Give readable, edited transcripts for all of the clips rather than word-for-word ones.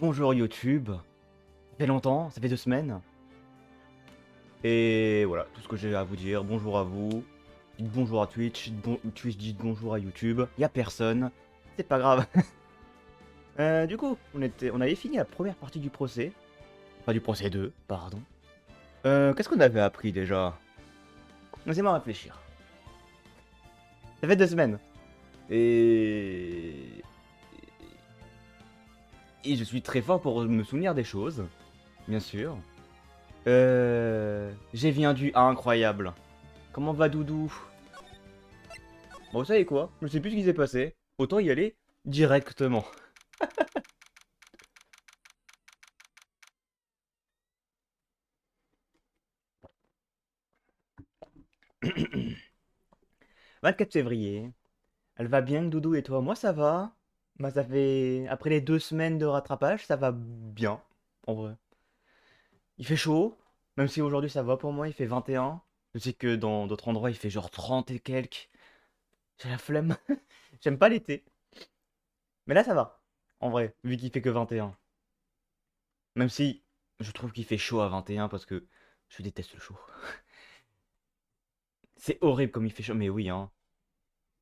Bonjour YouTube. Ça fait longtemps, ça fait 2 semaines. Et voilà, tout ce que j'ai à vous dire. Bonjour à vous. Dites bonjour à Twitch. Twitch dit bonjour à YouTube. Y a personne. C'est pas grave. Du coup, on avait fini la première partie du procès. Enfin, du procès 2, pardon. Qu'est-ce qu'on avait appris déjà? Laissez-moi réfléchir. Ça fait 2 semaines. Et... Et je suis très fort pour me souvenir des choses. Bien sûr. J'ai vu un du incroyable. Comment va Doudou? Bon, vous savez quoi? Je sais plus ce qui s'est passé. Autant y aller directement. 24 février. Elle va bien, Doudou, et toi? Moi, ça va. Bah, ça fait... Après les 2 semaines de rattrapage, ça va bien, en vrai. Il fait chaud, même si aujourd'hui ça va pour moi, il fait 21. Je sais que dans d'autres endroits, il fait genre 30 et quelques. J'ai la flemme. J'aime pas l'été. Mais là, ça va. En vrai, vu qu'il fait que 21. Même si je trouve qu'il fait chaud à 21 parce que je déteste le chaud. C'est horrible comme il fait chaud, mais oui, hein.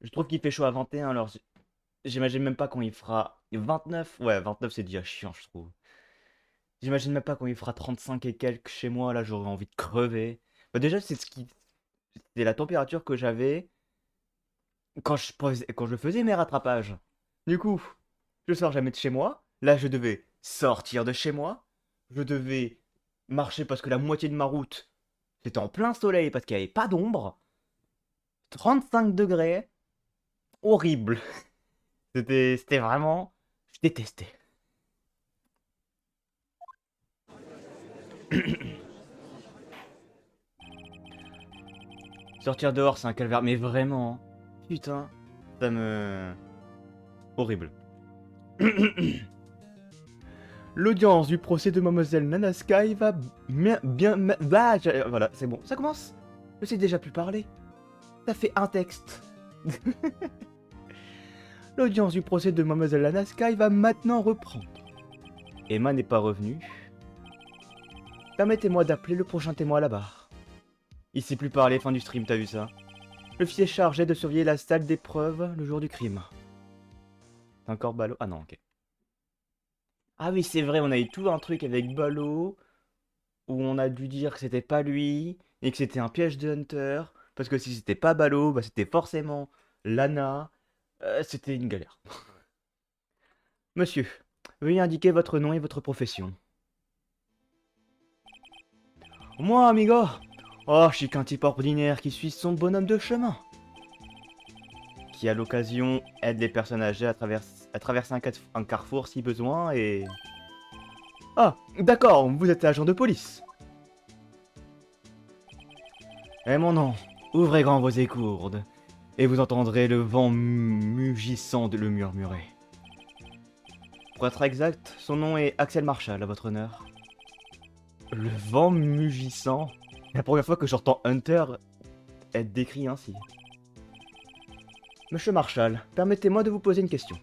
Je trouve qu'il fait chaud à 21, alors j'imagine même pas quand il fera 29. Ouais, 29 c'est déjà chiant, je trouve. J'imagine même pas quand il fera 35 et quelques chez moi, là j'aurais envie de crever. Bah déjà, c'est la température que j'avais quand je faisais mes rattrapages. Du coup, je sors jamais de chez moi. Là, je devais sortir de chez moi. Je devais marcher parce que la moitié de ma route, c'était en plein soleil parce qu'il n'y avait pas d'ombre. 35 degrés. Horrible. C'était vraiment... Je détestais. Sortir dehors, c'est un calvaire. Mais vraiment, putain, ça me... Horrible. L'audience du procès de Mademoiselle Nana Sky va voilà, c'est bon, ça commence. Je sais déjà plus parler. Ça fait un texte. L'audience du procès de Mademoiselle Nana Sky va maintenant reprendre. Emma n'est pas revenue. Permettez-moi d'appeler le prochain témoin à la barre. Il sait plus parler, fin du stream, t'as vu ça? L'officier chargé de surveiller la salle d'épreuve le jour du crime. C'est encore Ballot? Ah non, ok. Ah oui, c'est vrai, on a eu tout un truc avec Ballot, où on a dû dire que c'était pas lui, et que c'était un piège de Hunter, parce que si c'était pas Ballot, bah c'était forcément Lana. C'était une galère. Monsieur, veuillez indiquer votre nom et votre profession. Moi, amigo? Oh, je suis qu'un type ordinaire qui suit son bonhomme de chemin. Qui, à l'occasion, aide les personnes âgées à traverser un carrefour si besoin et... Ah, d'accord, vous êtes agent de police. Eh mon nom, ouvrez grand vos écourdes, et vous entendrez le vent mugissant de le murmurer. Pour être exact, son nom est Axel Marshall, à votre honneur. Le vent mugissant? C'est la première fois que j'entends Hunter être décrit ainsi. Monsieur Marshall, permettez-moi de vous poser une question.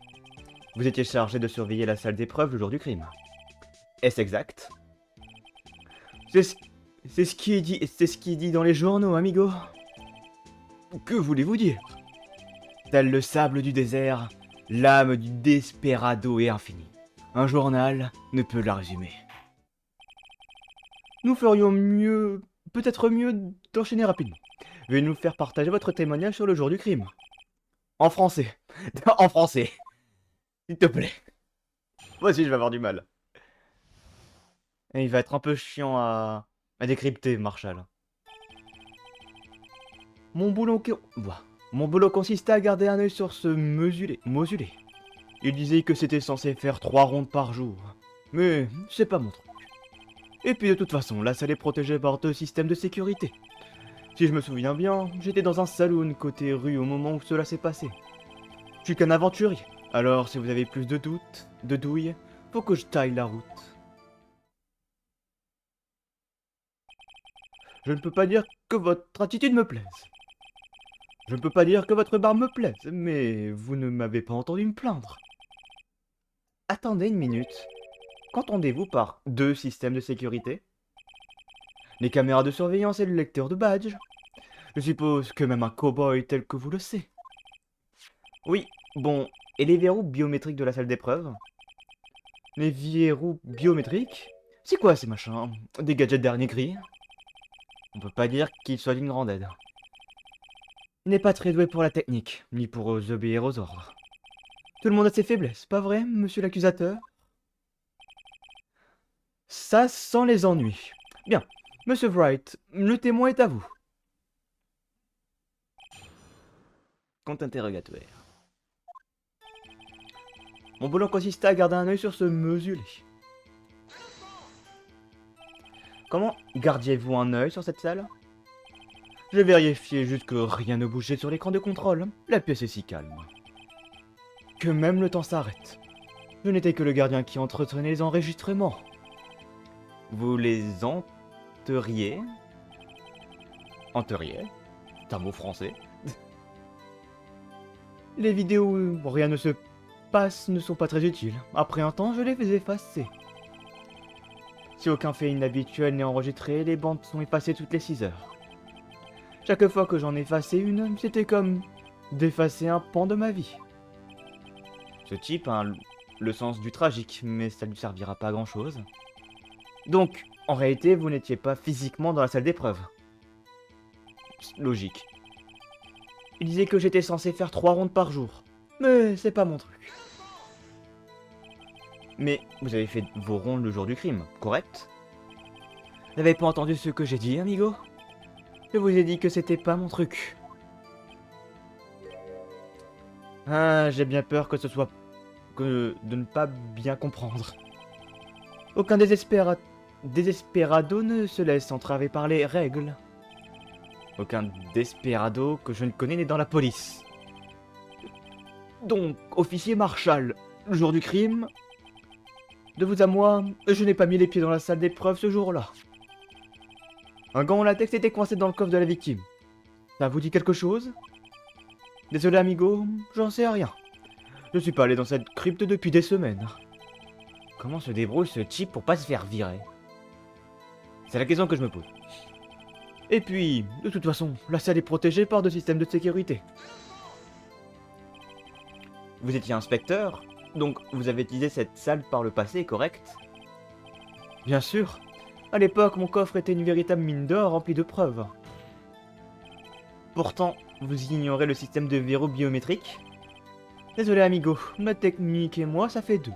Vous étiez chargé de surveiller la salle d'épreuve le jour du crime. Est-ce exact? C'est ce, c'est ce qui est dit, c'est ce qui est dit dans les journaux, amigo. Que voulez-vous dire? Tel le sable du désert, l'âme du desperado est infinie. Un journal ne peut la résumer. Nous ferions mieux, peut-être mieux d'enchaîner rapidement. Veuillez nous faire partager votre témoignage sur le jour du crime. En français. En français. S'il te plaît. Moi aussi je vais avoir du mal. Et il va être un peu chiant à décrypter, Marshall. Mon boulot, Ouah. Mon boulot consistait à garder un œil sur ce Mosulé. Il disait que c'était censé faire 3 rondes par jour. Mais c'est pas mon truc. Et puis de toute façon, la salle est protégée par 2 systèmes de sécurité. Si je me souviens bien, j'étais dans un saloon côté rue au moment où cela s'est passé. Je suis qu'un aventurier, alors si vous avez plus de doutes, de douilles, faut que je taille la route. Je ne peux pas dire que votre attitude me plaise. Je ne peux pas dire que votre barbe me plaise, mais vous ne m'avez pas entendu me plaindre. Attendez une minute. qu'entendez-vous par deux systèmes de sécurité? Les caméras de surveillance et le lecteur de badge. Je suppose que même un cow-boy tel que vous le sait. Oui, bon, et les verrous biométriques de la salle d'épreuve? Les verrous biométriques? C'est quoi ces machins? Des gadgets dernier cri? On peut pas dire qu'ils soient d'une grande aide. Il n'est pas très doué pour la technique, ni pour obéir aux ordres. Tout le monde a ses faiblesses, pas vrai, monsieur l'accusateur? Ça sent les ennuis. Bien, monsieur Wright, le témoin est à vous. Compte interrogatoire. Mon boulot consistait à garder un œil sur ce muselé. Comment gardiez-vous un œil sur cette salle? J'ai vérifié juste que rien ne bougeait sur l'écran de contrôle. La pièce est si calme. Que même le temps s'arrête. Je n'étais que le gardien qui entretenait les enregistrements. Vous les enteriez? Enteriez? C'est un mot français. Les vidéos où rien ne se passe ne sont pas très utiles. Après un temps, je les fais effacer. Si aucun fait inhabituel n'est enregistré, les bandes sont effacées toutes les 6 heures. Chaque fois que j'en effaçais une, c'était comme d'effacer un pan de ma vie. Ce type a le sens du tragique, mais ça ne lui servira pas à grand chose. Donc, en réalité, vous n'étiez pas physiquement dans la salle d'épreuve. Logique. Il disait que j'étais censé faire 3 rondes par jour. Mais c'est pas mon truc. Mais vous avez fait vos rondes le jour du crime, correct? Vous n'avez pas entendu ce que j'ai dit, amigo? Je vous ai dit que c'était pas mon truc. Ah, j'ai bien peur que ce soit de ne pas bien comprendre. Aucun desperado ne se laisse entraver par les règles. Aucun desperado que je ne connais n'est dans la police. Donc, officier Marshall, le jour du crime, de vous à moi, je n'ai pas mis les pieds dans la salle d'épreuve ce jour-là. Un gant en latex était coincé dans le coffre de la victime. Ça vous dit quelque chose? Désolé amigo, j'en sais rien. Je suis pas allé dans cette crypte depuis des semaines. Comment se débrouille ce type pour pas se faire virer? C'est la question que je me pose. Et puis, de toute façon, la salle est protégée par 2 systèmes de sécurité. Vous étiez inspecteur, donc vous avez utilisé cette salle par le passé, correct? Bien sûr. À l'époque, mon coffre était une véritable mine d'or remplie de preuves. Pourtant, vous ignorez le système de verrou biométrique? Désolé amigo, ma technique et moi, ça fait 2.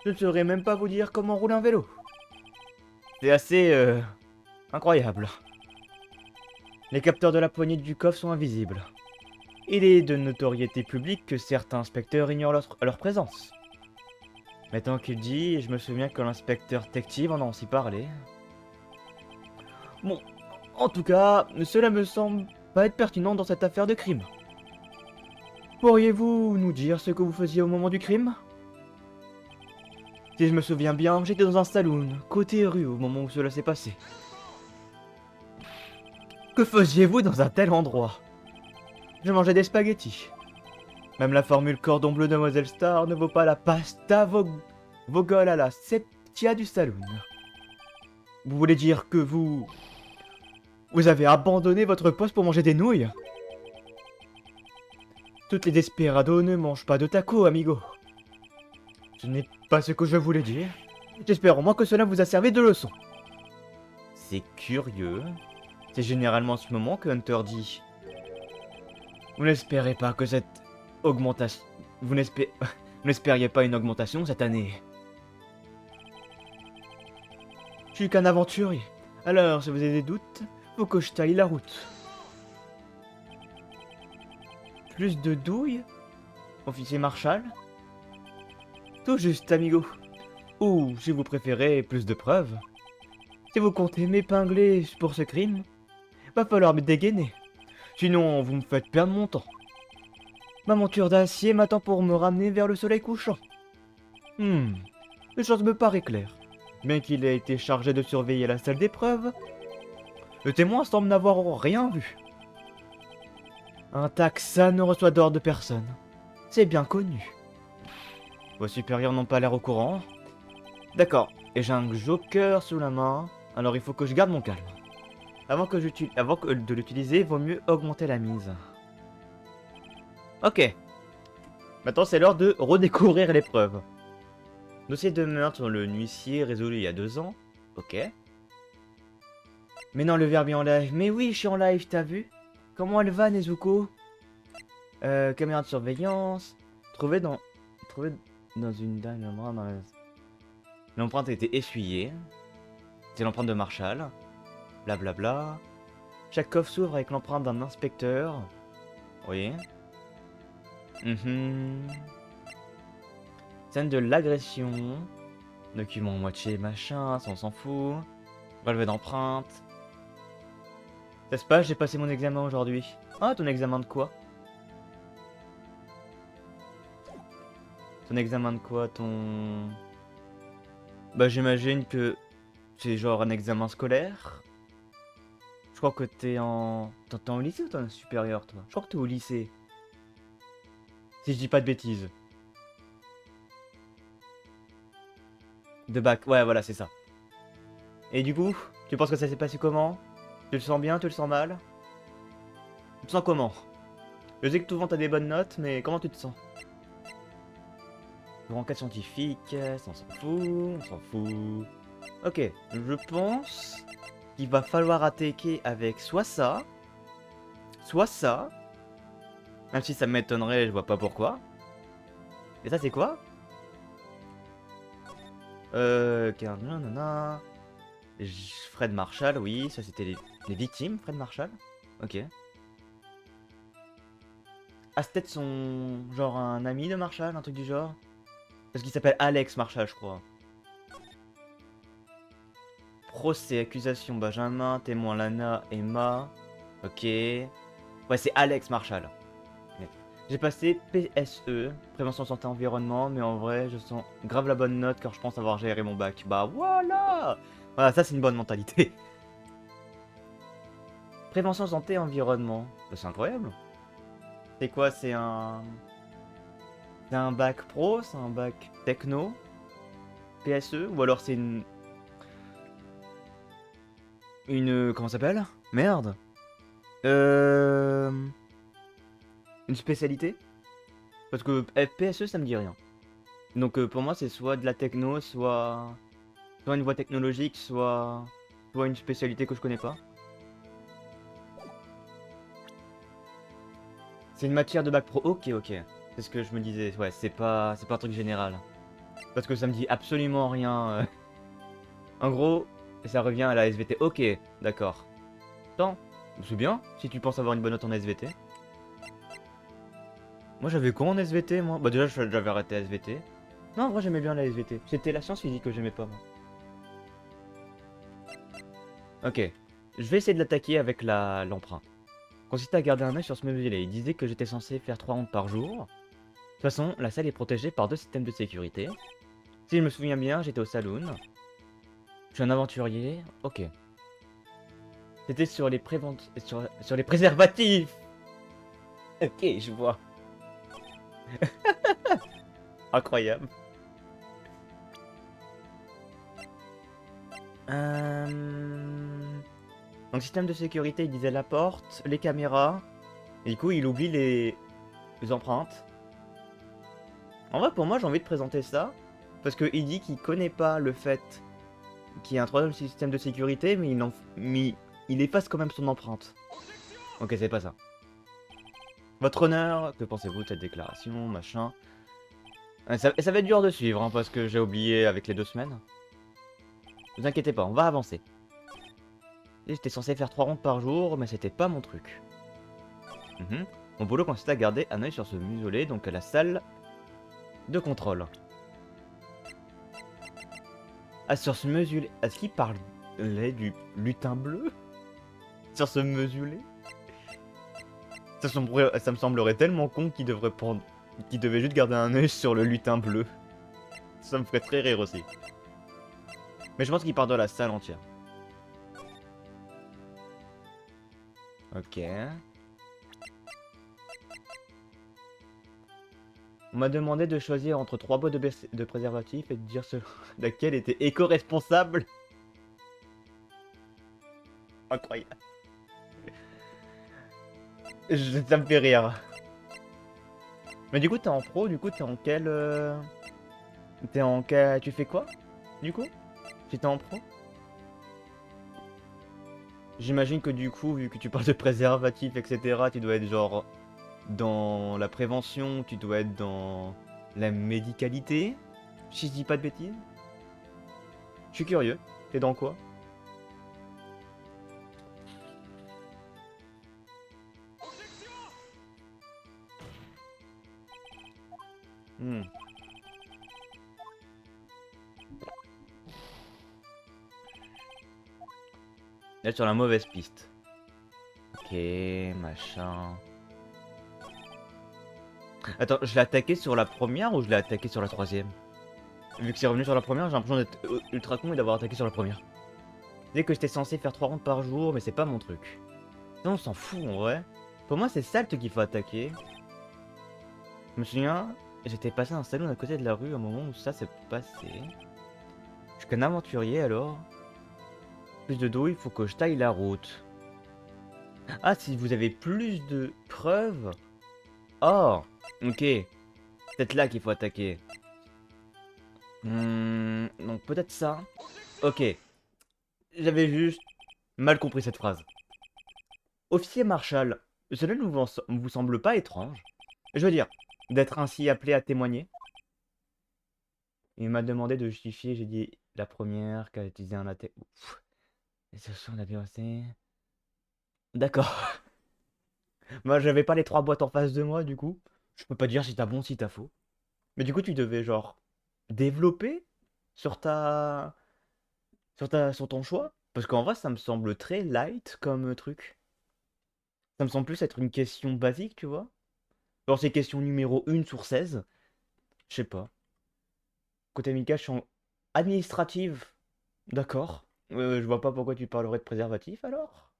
Je ne saurais même pas vous dire comment rouler un vélo. C'est assez, incroyable. Les capteurs de la poignée du coffre sont invisibles. Il est de notoriété publique que certains inspecteurs ignorent leur présence. Maintenant qu'il dit, je me souviens que l'inspecteur détective en a aussi parlé. Bon, en tout cas, cela me semble pas être pertinent dans cette affaire de crime. Pourriez-vous nous dire ce que vous faisiez au moment du crime? Si je me souviens bien, j'étais dans un saloon, côté rue, au moment où cela s'est passé. Que faisiez-vous dans un tel endroit? Je mangeais des spaghettis. Même la formule cordon bleu de Mademoiselle Star ne vaut pas la pasta vogole à la septia du saloon. Vous voulez dire que vous avez abandonné votre poste pour manger des nouilles? Toutes les desperados ne mangent pas de tacos, amigo. Ce n'est pas ce que je voulais dire. J'espère au moins que cela vous a servi de leçon. C'est curieux. C'est généralement en ce moment que Hunter dit. Vous n'espérez pas que cette augmentation... Vous n'espériez pas une augmentation cette année? Je suis qu'un aventurier. Alors, si vous avez des doutes, faut que je taille la route. Plus de douilles? Officier Marshall? Tout juste, amigo. Ou, si vous préférez, plus de preuves. Si vous comptez m'épingler pour ce crime, va falloir me dégainer. Sinon, vous me faites perdre mon temps. Ma monture d'acier m'attend pour me ramener vers le soleil couchant. Les choses me paraissent claires. Bien qu'il ait été chargé de surveiller la salle d'épreuve, le témoin semble n'avoir rien vu. Un taxa ne reçoit d'ordre de personne. C'est bien connu. Vos supérieurs n'ont pas l'air au courant. D'accord. Et j'ai un joker sous la main. Alors il faut que je garde mon calme. Avant de l'utiliser, vaut mieux augmenter la mise. Ok. Maintenant c'est l'heure de redécouvrir l'épreuve. Dossier de meurtre sur le huissier résolu il y a 2 ans. Ok. Mais non, le verbe est en live. Mais oui, je suis en live, t'as vu? Comment elle va, Nezuko? Caméra de surveillance. Trouvé dans... Trouvé dans une dalle. L'empreinte a été essuyée. C'est l'empreinte de Marshall. Blablabla. Chaque coffre s'ouvre avec l'empreinte d'un inspecteur. Oui. Scène de l'agression. Document moitié machin, ça on s'en fout. Relevé d'empreinte. Ça se passe, j'ai passé mon examen aujourd'hui. Ah, ton examen de quoi? Ton examen de quoi? Ton... Bah j'imagine que c'est genre un examen scolaire. Je crois que t'es en... T'es au lycée ou t'es en supérieur toi? Je crois que t'es au lycée. Si je dis pas de bêtises. De bac, ouais voilà c'est ça. Et du coup, tu penses que ça s'est passé comment? Tu le sens bien, tu le sens mal? Tu te sens comment? Je sais que souvent t'as des bonnes notes, mais comment tu te sens? Pour enquête scientifique, ça on s'en fout, on s'en fout. Ok, je pense qu'il va falloir attaquer avec soit ça, même si ça m'étonnerait, je vois pas pourquoi. Et ça c'est quoi? Nanana. Fred Marshall, oui, ça c'était les victimes, Fred Marshall. Ok. Ah, c'est peut-être son... genre un ami de Marshall, un truc du genre? Parce qu'il s'appelle Alex Marshall, je crois. Procès, accusation, Benjamin, témoin Lana, Emma. Ok. Ouais, c'est Alex Marshall. Ok. J'ai passé PSE, prévention santé environnement, mais en vrai, je sens grave la bonne note car je pense avoir géré mon bac. Bah voilà! Voilà, ça c'est une bonne mentalité. Prévention santé environnement. Bah, c'est incroyable. C'est quoi? C'est un... C'est un bac pro? C'est un bac techno? PSE? Ou alors c'est une... Comment ça s'appelle? Merde. Euh... Une spécialité? Parce que PSE ça me dit rien. Donc pour moi c'est soit de la techno, soit une voie technologique, soit une spécialité que je connais pas. C'est une matière de bac pro. Ok, ok. C'est ce que je me disais. Ouais, c'est pas un truc général. Parce que ça me dit absolument rien. En gros, ça revient à la SVT. Ok, d'accord. Attends, c'est bien si tu penses avoir une bonne note en SVT. Moi j'avais quoi en SVT moi? Bah déjà j'avais arrêté SVT. Non, en vrai j'aimais bien la SVT. C'était la science physique que j'aimais pas moi. Ok, je vais essayer de l'attaquer avec l'empreinte. Consistait à garder un œil sur ce meuble-là. Il disait que j'étais censé faire 3 rondes par jour. De toute façon, la salle est protégée par 2 systèmes de sécurité. Si je me souviens bien, j'étais au saloon. Je suis un aventurier. Ok. C'était sur les sur les préservatifs. Ok, je vois. Incroyable. Donc système de sécurité, il disait la porte, les caméras. Et du coup, il oublie les empreintes. En vrai, pour moi, j'ai envie de présenter ça. Parce qu'il dit qu'il connaît pas le fait qu'il y a un troisième système de sécurité, mais il efface quand même son empreinte. Ok, c'est pas ça. Votre honneur, que pensez-vous de cette déclaration, machin? Ça va être dur de suivre, hein, parce que j'ai oublié avec les 2 semaines. Ne vous inquiétez pas, on va avancer. J'étais censé faire 3 rondes par jour, mais c'était pas mon truc. Mon boulot consiste à garder un œil sur ce muselé, donc à la salle de contrôle. Ah, sur ce muselé... Est-ce qu'il parlait du lutin bleu? Sur ce muselé? Ça me semblerait tellement con qu'il devait juste garder un œil sur le lutin bleu. Ça me ferait très rire aussi. Mais je pense qu'il part de la salle entière. Ok. On m'a demandé de choisir entre 3 boîtes de préservatifs et de dire laquelle était éco-responsable. Incroyable. Ça me fait rire. Mais du coup, t'es en pro, du coup, t'es en quel... T'es en quel... Tu fais quoi, du coup? Si t'es en pro? J'imagine que du coup, vu que tu parles de préservatifs, etc., tu dois être genre dans la prévention, tu dois être dans la médicalité, si je dis pas de bêtises. Je suis curieux. T'es dans quoi? Hmm. Être sur la mauvaise piste. Ok, machin. Attends, je l'ai attaqué sur la première ou je l'ai attaqué sur la troisième? Vu que c'est revenu sur la première, j'ai l'impression d'être ultra con et d'avoir attaqué sur la première. Dès que j'étais censé faire 3 rounds par jour, mais c'est pas mon truc. Non, on s'en fout en vrai. Pour moi, c'est ça le truc qu'il faut attaquer. Je me souviens, j'étais passé dans un salon à côté de la rue au moment où ça s'est passé. Je suis qu'un aventurier alors. Plus de dos, il faut que je taille la route. Ah, si vous avez plus de preuves. Oh, ok. Peut-être là qu'il faut attaquer. Donc peut-être ça. Ok. J'avais juste mal compris cette phrase. Officier Marshall, cela ne vous semble pas étrange? Je veux dire, d'être ainsi appelé à témoigner? Il m'a demandé de justifier, j'ai dit la première qu'à utiliser un latte. Ouf. Et ce soir, on a bien aussi. D'accord. Moi, j'avais pas les 3 boîtes en face de moi, du coup. Je peux pas dire si t'as bon, si t'as faux. Mais du coup, tu devais, genre, développer sur ta... sur ton choix? Parce qu'en vrai, ça me semble très light comme truc. Ça me semble plus être une question basique, tu vois. Genre, c'est question numéro 1 sur 16. Je sais pas. Côté amical, je suis en administrative. D'accord. Je vois pas pourquoi tu parlerais de préservatif, alors.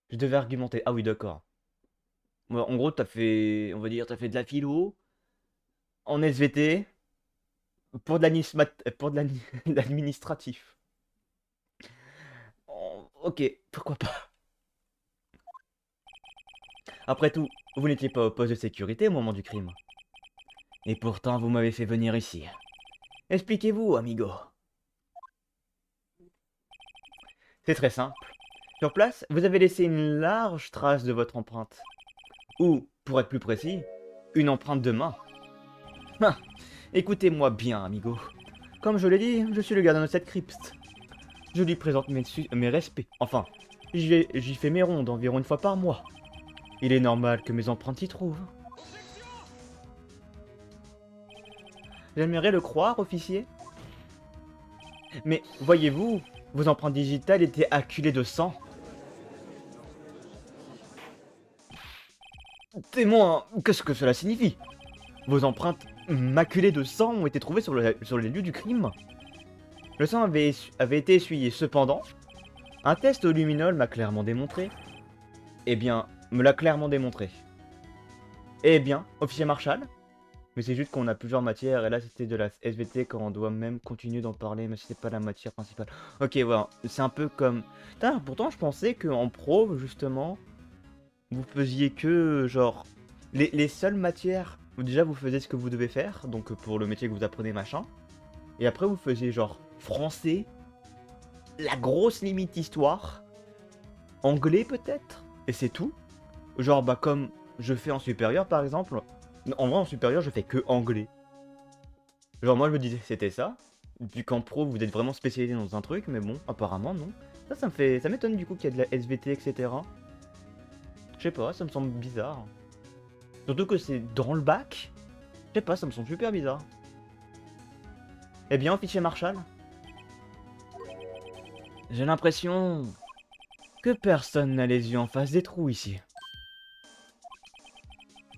Je devais argumenter. Ah oui, d'accord. Ouais, en gros, t'as fait, on va dire, t'as fait de la philo en SVT pour pour de l'administratif. Ok, pourquoi pas. Après tout, vous n'étiez pas au poste de sécurité au moment du crime. Et pourtant, vous m'avez fait venir ici. Expliquez-vous, amigo. C'est très simple. Sur place, vous avez laissé une large trace de votre empreinte. Ou, pour être plus précis, une empreinte de main. Ah, écoutez-moi bien, amigo. Comme je l'ai dit, je suis le gardien de cette crypte. Je lui présente mes respects. Enfin, j'y fais mes rondes environ une fois par mois. Il est normal que mes empreintes y trouvent. J'aimerais le croire, officier. Mais voyez-vous, vos empreintes digitales étaient acculées de sang. Témoin, qu'est-ce que cela signifie? Vos empreintes maculées de sang ont été trouvées sur les lieux du crime. Le sang avait été essuyé. Cependant, un test au luminol m'a clairement démontré. Eh bien, me l'a clairement démontré. Eh bien, officier Marshall. Mais c'est juste qu'on a plusieurs matières, et là c'était de la SVT quand on doit même continuer d'en parler, mais c'est pas la matière principale. Ok, voilà, c'est un peu comme... Putain, pourtant je pensais qu'en pro, justement, vous faisiez que, genre, les seules matières où déjà vous faisiez ce que vous devez faire, donc pour le métier que vous apprenez, machin, et après vous faisiez genre français, la grosse limite histoire, anglais peut-être, et c'est tout. Genre, bah comme je fais en supérieur par exemple, en vrai en supérieur je fais que anglais. Genre moi je me disais que c'était ça, vu qu'en pro vous êtes vraiment spécialisé dans un truc, mais bon, apparemment non. Ça m'étonne du coup qu'il y a de la SVT, etc. Je sais pas, ça me semble bizarre. Surtout que c'est dans le bac. Je sais pas, ça me semble super bizarre. Eh bien, officier Marshall, j'ai l'impression que personne n'a les yeux en face des trous ici.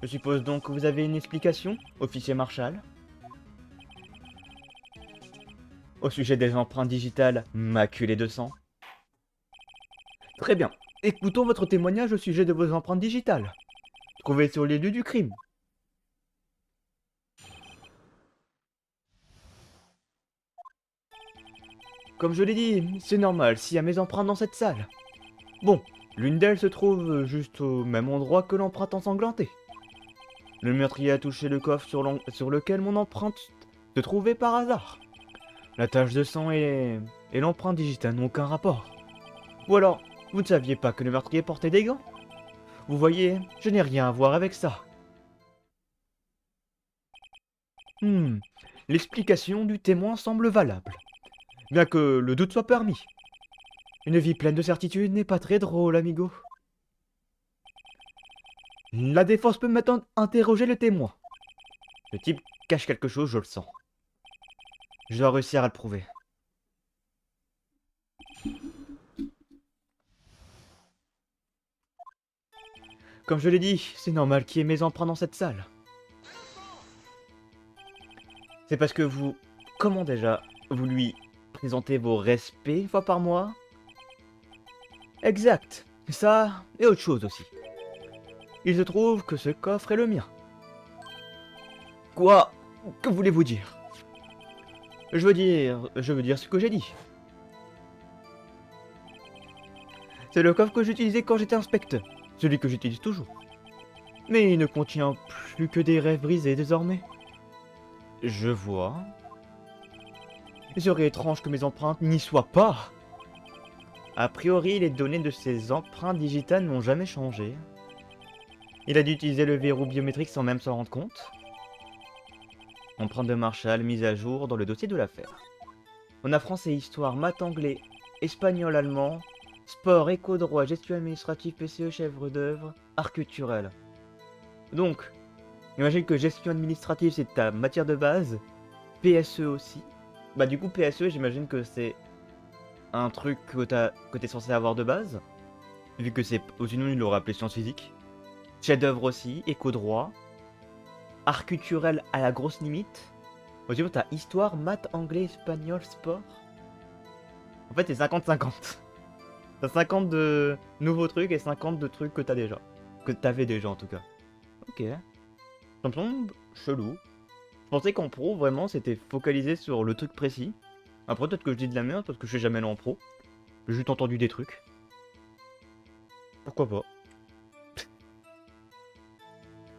Je suppose donc que vous avez une explication, officier Marshall, au sujet des empreintes digitales maculées de sang. Très bien. Écoutons votre témoignage au sujet de vos empreintes digitales, trouvées sur les lieux du crime. Comme je l'ai dit, c'est normal s'il y a mes empreintes dans cette salle. Bon, l'une d'elles se trouve juste au même endroit que l'empreinte ensanglantée. Le meurtrier a touché le coffre sur lequel mon empreinte se trouvait par hasard. La tache de sang et l'empreinte digitale n'ont aucun rapport. Ou alors, vous ne saviez pas que le meurtrier portait des gants? Vous voyez, je n'ai rien à voir avec ça. Hmm, l'explication du témoin semble valable, bien que le doute soit permis. Une vie pleine de certitudes n'est pas très drôle, amigo. La défense peut maintenant interroger le témoin. Le type cache quelque chose, je le sens. Je dois réussir à le prouver. Comme je l'ai dit, c'est normal qu'il y ait mes empreintes dans cette salle. C'est parce que vous... Comment déjà? Vous lui présentez vos respects une fois par mois? Exact. Ça, et autre chose aussi. Il se trouve que ce coffre est le mien. Quoi? Que voulez-vous dire? Je veux dire ce que j'ai dit. C'est le coffre que j'utilisais quand j'étais inspecteur. Celui que j'utilise toujours. Mais il ne contient plus que des rêves brisés désormais. Je vois. Il serait étrange que mes empreintes n'y soient pas. A priori, les données de ces empreintes digitales n'ont jamais changé. Il a dû utiliser le verrou biométrique sans même s'en rendre compte. Empreinte de Marshall mise à jour dans le dossier de l'affaire. On a français, histoire, maths, anglais, espagnol, allemand, sport, éco-droit, gestion administrative, PCE, chèvre d'œuvre, art culturel. Donc, imagine que gestion administrative c'est ta matière de base, PSE aussi. Bah du coup PSE j'imagine que c'est un truc que t'es censé avoir de base, vu que c'est... Sinon il l'aurait appelé sciences physiques. Chef d'œuvre aussi, éco-droit, art culturel à la grosse limite. Sinon t'as histoire, maths, anglais, espagnol, sport. En fait c'est 50-50. T'as 50 de nouveaux trucs et 50 de trucs que t'as déjà. Que t'avais déjà en tout cas. Ok. Ça me semble chelou. Je pensais qu'en pro, vraiment, c'était focalisé sur le truc précis. Après, peut-être que je dis de la merde parce que je suis jamais allé en pro. J'ai juste entendu des trucs. Pourquoi pas.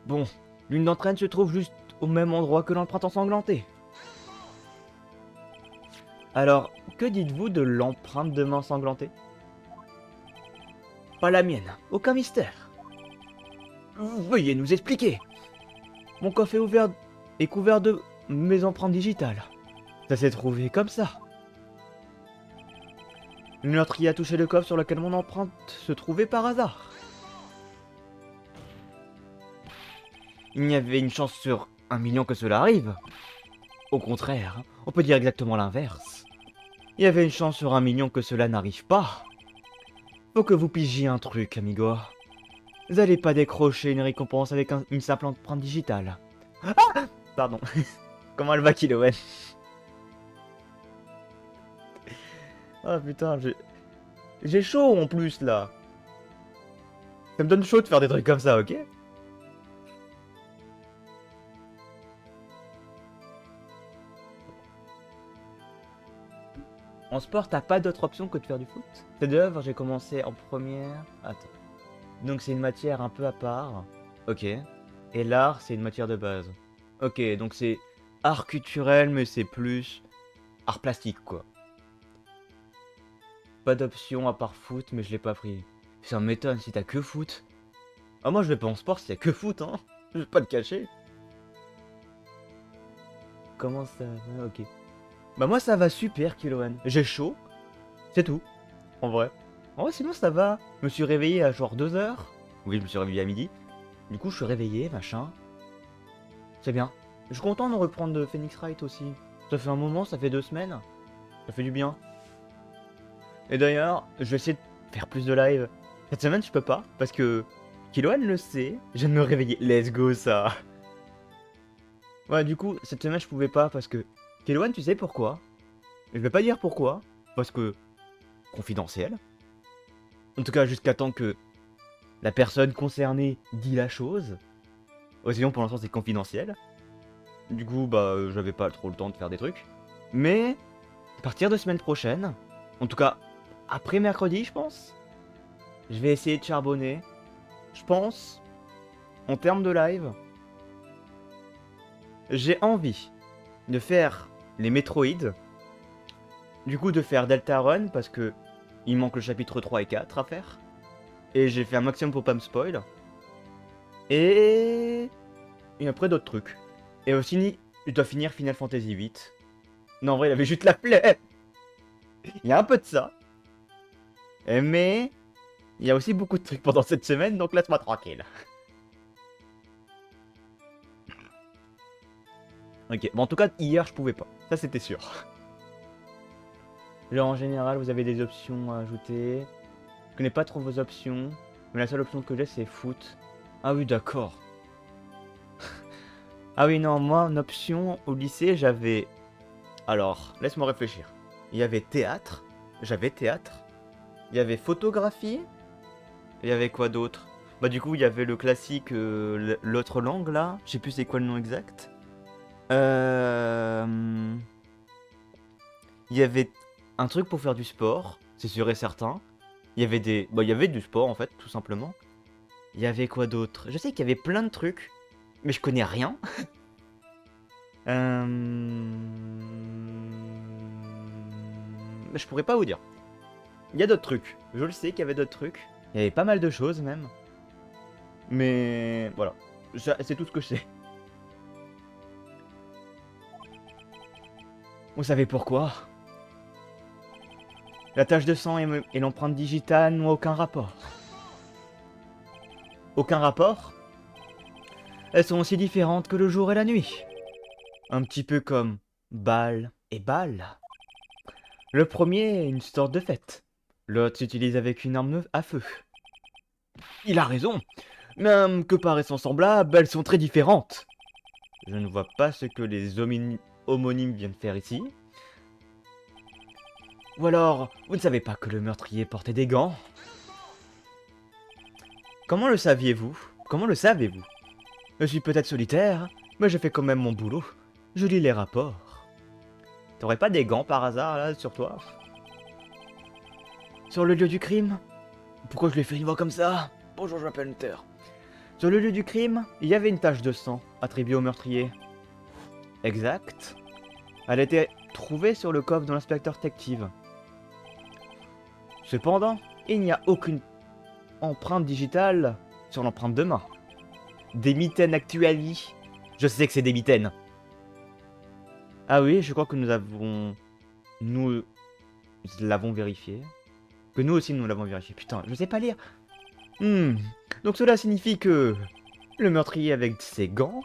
Bon, l'une d'entre elles se trouve juste au même endroit que l'empreinte ensanglantée. Alors, que dites-vous de l'empreinte de main ensanglantée? Pas la mienne, aucun mystère. Veuillez nous expliquer. Mon coffre est ouvert et couvert de mes empreintes digitales. Ça s'est trouvé comme ça. Le meurtrier a touché le coffre sur lequel mon empreinte se trouvait par hasard. Il y avait une chance sur 1 million que cela arrive. Au contraire, on peut dire exactement l'inverse. Il y avait une chance sur 1 million que cela n'arrive pas. Faut que vous pigiez un truc, amigo. Vous n'allez pas décrocher une récompense avec une simple empreinte digitale. Ah, pardon. Comment elle va, Kilowen? Ah putain, j'ai chaud en plus là. Ça me donne chaud de faire des trucs comme ça, ok? En sport, t'as pas d'autre option que de faire du foot? Cette œuvre, j'ai commencé en première... Attends. Donc c'est une matière un peu à part. Ok. Et l'art, c'est une matière de base. Ok, donc c'est art culturel, mais c'est plus art plastique, quoi. Pas d'option à part foot, mais je l'ai pas pris. Ça m'étonne si t'as que foot. Ah moi je vais pas en sport s'il y a que foot, hein. Je vais pas le cacher. Comment ça va? Ok. Bah moi ça va super, Kiloan. J'ai chaud. C'est tout. En vrai. En vrai sinon ça va. Je me suis réveillé à genre 2 heures. Oui, je me suis réveillé à midi. Du coup je suis réveillé, machin. C'est bien. Je suis content de reprendre de Phoenix Wright aussi. Ça fait un moment, ça fait 2 semaines. Ça fait du bien. Et d'ailleurs, je vais essayer de faire plus de live. Cette semaine je peux pas, parce que Kiloan le sait, je viens de me réveiller. Let's go ça. Ouais, du coup, cette semaine je pouvais pas parce que... Kiloan, tu sais pourquoi? Je vais pas dire pourquoi, parce que... Confidentiel. En tout cas, jusqu'à temps que la personne concernée dit la chose. Sinon, pour l'instant, c'est confidentiel. Du coup, bah, j'avais pas trop le temps de faire des trucs. Mais... À partir de semaine prochaine, en tout cas après mercredi, je pense, je vais essayer de charbonner. Je pense, en termes de live, j'ai envie de faire les Metroid. Du coup, de faire Deltarune parce que il manque le chapitre 3 et 4 à faire. Et j'ai fait un maximum pour pas me spoil. Et après d'autres trucs. Et aussi, je dois finir Final Fantasy VIII. Non, en vrai, il avait juste la flemme. Il y a un peu de ça. Mais il y a aussi beaucoup de trucs pendant cette semaine, donc laisse-moi tranquille. Ok, bon en tout cas, hier je pouvais pas. Ça c'était sûr. Genre en général, vous avez des options à ajouter. Je connais pas trop vos options. Mais la seule option que j'ai c'est foot. Ah oui, d'accord. Ah oui, non, moi en option au lycée j'avais... Alors, laisse-moi réfléchir. Il y avait théâtre. J'avais théâtre. Il y avait photographie. Et il y avait quoi d'autre? Bah du coup il y avait le classique, l'autre langue là. Je sais plus c'est quoi le nom exact. Euh... Il y avait un truc pour faire du sport, c'est sûr et certain. Il y avait des... Bah il y avait du sport en fait, tout simplement. Il y avait quoi d'autre? Je sais qu'il y avait plein de trucs, mais je connais rien. Euh... Je pourrais pas vous dire. Il y a d'autres trucs. Je le sais qu'il y avait d'autres trucs. Il y avait pas mal de choses même. Mais voilà. C'est tout ce que je sais. Vous savez pourquoi? La tache de sang et l'empreinte digitale n'ont aucun rapport. Aucun rapport? Elles sont aussi différentes que le jour et la nuit. Un petit peu comme balle et balle. Le premier est une sorte de fête. L'autre s'utilise avec une arme à feu. Il a raison. Même que paraissant semblables, elles sont très différentes. Je ne vois pas ce que les homonymes viennent faire ici. Ou alors, vous ne savez pas que le meurtrier portait des gants? Comment le saviez-vous? Comment le savez-vous? Je suis peut-être solitaire, mais je fais quand même mon boulot. Je lis les rapports. T'aurais pas des gants par hasard là sur toi? Sur le lieu du crime? Pourquoi je l'ai fait une voix comme ça? Bonjour, je m'appelle Hunter. Sur le lieu du crime, il y avait une tache de sang attribuée au meurtrier. Exact. Elle a été trouvée sur le coffre de l'inspecteur détective. Cependant, il n'y a aucune empreinte digitale sur l'empreinte de main. Des mitaines Actuali. Je sais que c'est des mitaines. Ah oui, je crois que Nous l'avons vérifié. Que nous aussi nous l'avons vérifié. Putain, je sais pas lire. Donc cela signifie que le meurtrier avec ses gants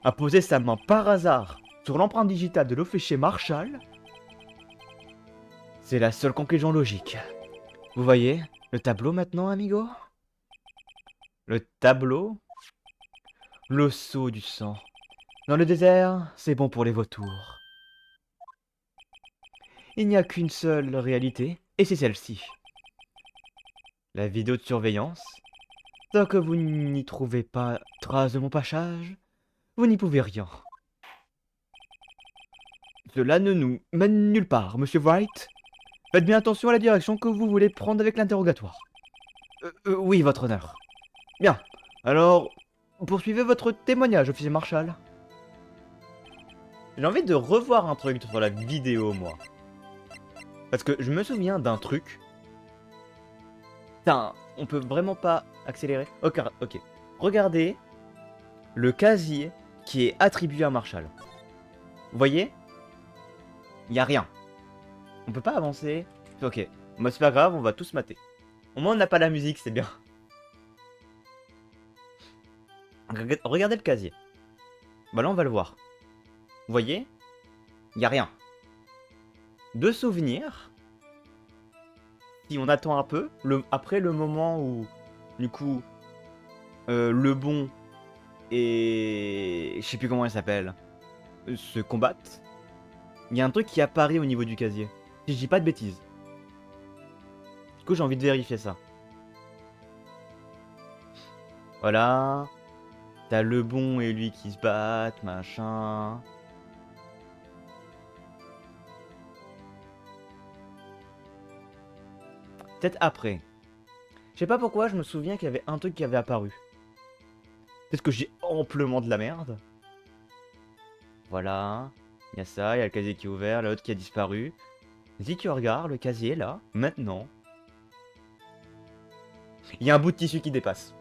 a posé sa main par hasard sur l'empreinte digitale de l'officier Marshall. C'est la seule conclusion logique. Vous voyez le tableau maintenant, amigo? Le tableau? Le sceau du sang. Dans le désert, c'est bon pour les vautours. Il n'y a qu'une seule réalité, et c'est celle-ci. La vidéo de surveillance. Tant que vous n'y trouvez pas trace de mon passage, vous n'y pouvez rien. Cela ne nous mène nulle part, monsieur Wright. Faites bien attention à la direction que vous voulez prendre avec l'interrogatoire. Oui, votre honneur. Bien. Alors, poursuivez votre témoignage, officier Marshall. J'ai envie de revoir un truc sur la vidéo, moi. Parce que je me souviens d'un truc. Putain, on peut vraiment pas accélérer. Ok, ok. Regardez le casier qui est attribué à Marshall. Vous voyez? Il n'y a rien. On peut pas avancer. Ok. Moi, c'est pas grave, on va tous mater. Au moins, on n'a pas la musique, c'est bien. Regardez le casier. Bah là, on va le voir. Vous voyez? Il n'y a rien. De souvenirs. Si on attend un peu, après le moment où, du coup, le bon et... je sais plus comment elle s'appelle, se combattent, il y a un truc qui apparaît au niveau du casier. Si je dis pas de bêtises. Du coup, j'ai envie de vérifier ça. Voilà. T'as le bon et lui qui se battent, machin. Peut-être après. Je sais pas pourquoi, je me souviens qu'il y avait un truc qui avait apparu. Peut-être que j'ai amplement de la merde. Voilà. Il y a ça, il y a le casier qui est ouvert, l'autre qui a disparu. Si tu regardes le casier là, maintenant, il y a un bout de tissu qui dépasse.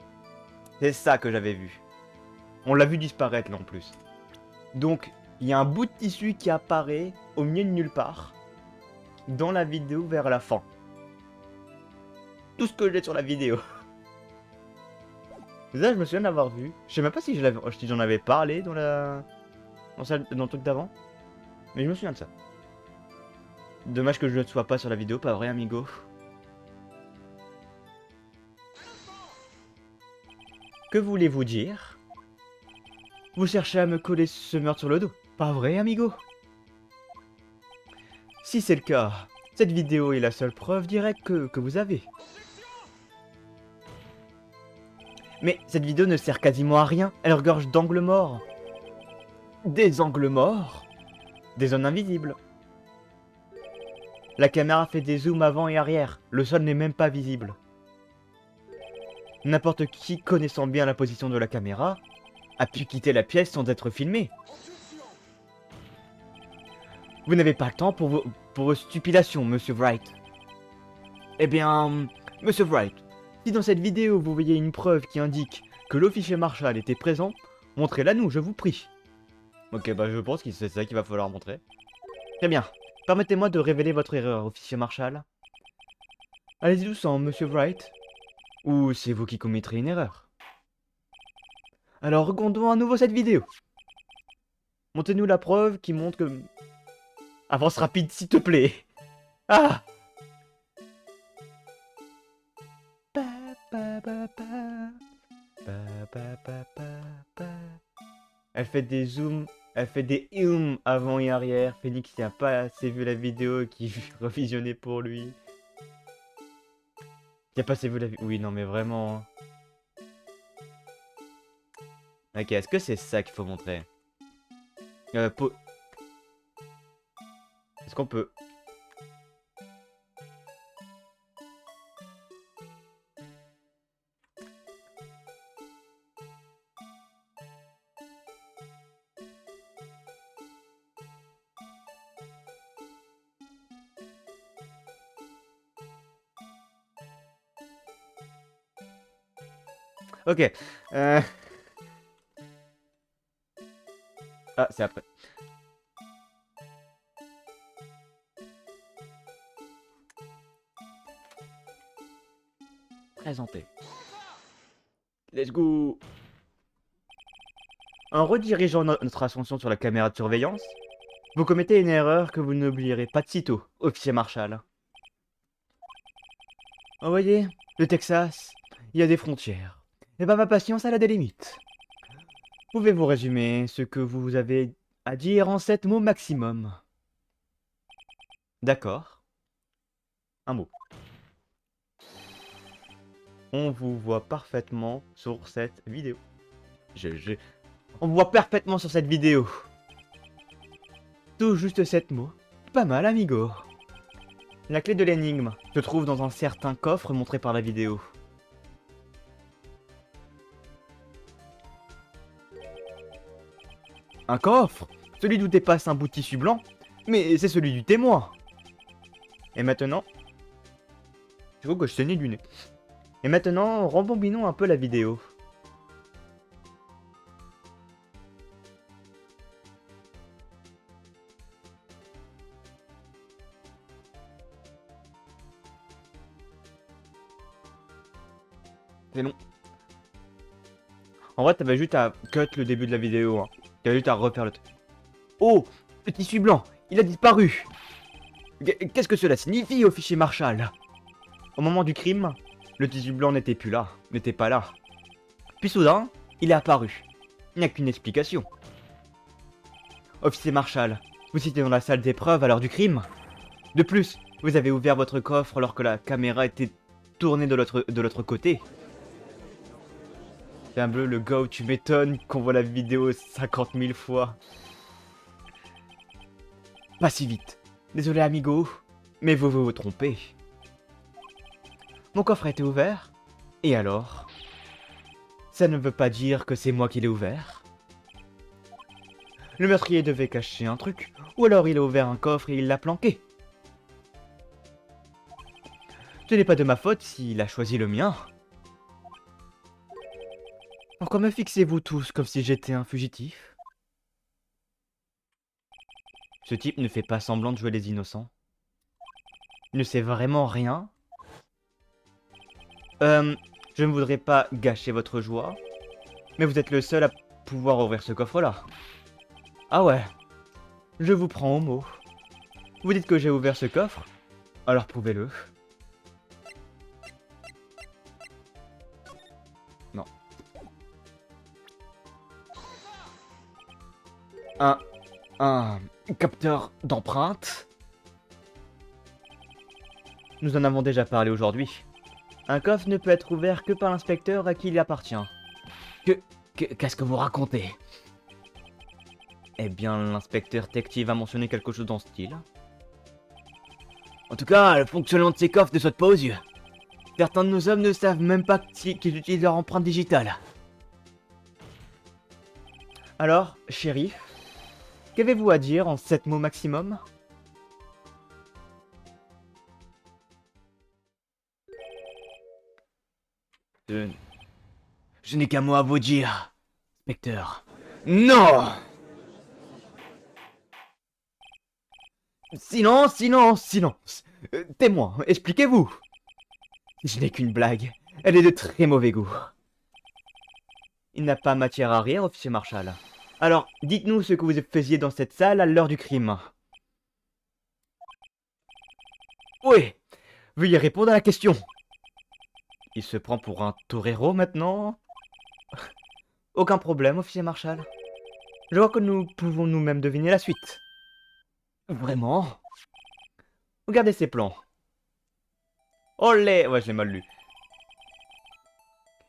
C'est ça que j'avais vu. On l'a vu disparaître là en plus. Donc, il y a un bout de tissu qui apparaît au milieu de nulle part. Dans la vidéo vers la fin. Tout ce que j'ai sur la vidéo. Ça, je me souviens d'avoir vu. Je sais même pas si j'en avais parlé dans dans le truc d'avant. Mais je me souviens de ça. Dommage que je ne sois pas sur la vidéo, pas vrai, amigo. Que voulez-vous dire? Vous cherchez à me coller ce meurtre sur le dos, pas vrai, amigo? Si c'est le cas, cette vidéo est la seule preuve directe que vous avez. Mais cette vidéo ne sert quasiment à rien, elle regorge d'angles morts. Des angles morts? Des zones invisibles. La caméra fait des zooms avant et arrière, le sol n'est même pas visible. N'importe qui connaissant bien la position de la caméra a pu quitter la pièce sans être filmé. Vous n'avez pas le temps pour vos stupidations, Monsieur Wright. Eh bien, Monsieur Wright, si dans cette vidéo vous voyez une preuve qui indique que l'officier Marshall était présent, montrez-la nous, je vous prie. Ok, bah je pense que c'est ça qu'il va falloir montrer. Très bien. Permettez-moi de révéler votre erreur, officier Marshall. Allez-y doucement, Monsieur Wright. Ou c'est vous qui commettrez une erreur. Alors regardons à nouveau cette vidéo. Montrez-nous la preuve qui montre que... Avance rapide, s'il te plaît. Ah! Elle fait des zooms, elle fait des avant et arrière. Phoenix n'a pas assez vu la vidéo qui revisionnait pour lui. Il a pas assez vu la vidéo. Oui, non, mais vraiment. Ok, est-ce que c'est ça qu'il faut montrer? Est-ce qu'on peut... Ok. Ah, c'est après. Présenter. Let's go. En redirigeant notre attention sur la caméra de surveillance, vous commettez une erreur que vous n'oublierez pas de sitôt, officier Marshall. Vous voyez, le Texas, il y a des frontières. Et bah ma patience, elle a des limites. Pouvez-vous résumer ce que vous avez à dire en 7 mots maximum? D'accord. Un mot. On vous voit parfaitement sur cette vidéo. On vous voit parfaitement sur cette vidéo. Tout juste 7 mots. Pas mal, amigo. La clé de l'énigme se trouve dans un certain coffre montré par la vidéo. Un coffre? Celui d'où dépasse un bout de tissu blanc? Mais c'est celui du témoin. Et maintenant... Je crois que je saignais du nez. Et maintenant, rembobinons un peu la vidéo. C'est long. En vrai, t'avais juste à cut le début de la vidéo. Hein. T'avais juste à refaire le... Oh! Le tissu blanc! Il a disparu! Qu'est-ce que cela signifie, officier Marshall? Au moment du crime, le tissu blanc n'était plus là, n'était pas là. Puis soudain, il est apparu. Il n'y a qu'une explication. Officier Marshall, vous étiez dans la salle d'épreuve à l'heure du crime. De plus, vous avez ouvert votre coffre alors que la caméra était tournée de l'autre côté. C'est un bleu, le gars où tu m'étonnes qu'on voit la vidéo 50 000 fois. Pas si vite. Désolé amigo, mais vous trompez. Mon coffre a été ouvert. Et alors? Ça ne veut pas dire que c'est moi qui l'ai ouvert. Le meurtrier devait cacher un truc, ou alors il a ouvert un coffre et il l'a planqué. Ce n'est pas de ma faute s'il a choisi le mien. Pourquoi me fixez-vous tous comme si j'étais un fugitif? Ce type ne fait pas semblant de jouer les innocents. Il ne sait vraiment rien. Je ne voudrais pas gâcher votre joie, mais vous êtes le seul à pouvoir ouvrir ce coffre-là. Ah ouais, je vous prends au mot. Vous dites que j'ai ouvert ce coffre? Alors prouvez-le. Non. Un capteur d'empreinte? Nous en avons déjà parlé aujourd'hui. Un coffre ne peut être ouvert que par l'inspecteur à qui il appartient. Qu'est-ce que vous racontez? Eh bien, l'inspecteur Detective a mentionné quelque chose dans ce style. En tout cas, le fonctionnement de ces coffres ne saute pas aux yeux. Certains de nos hommes ne savent même pas qu'ils utilisent leur empreinte digitale. Alors, shérif, qu'avez-vous à dire en 7 mots maximum? Je n'ai qu'un mot à vous dire, inspecteur. Non! Silence, silence, silence. Témoin, expliquez-vous. Je n'ai qu'une blague. Elle est de très mauvais goût. Il n'a pas matière à rire, officier Marshall. Alors, dites-nous ce que vous faisiez dans cette salle à l'heure du crime. Oui, veuillez répondre à la question. Il se prend pour un torero maintenant? Aucun problème, officier Marshall. Je vois que nous pouvons nous-mêmes deviner la suite. Vraiment? Regardez ces plans. Olé! Ouais, je l'ai mal lu.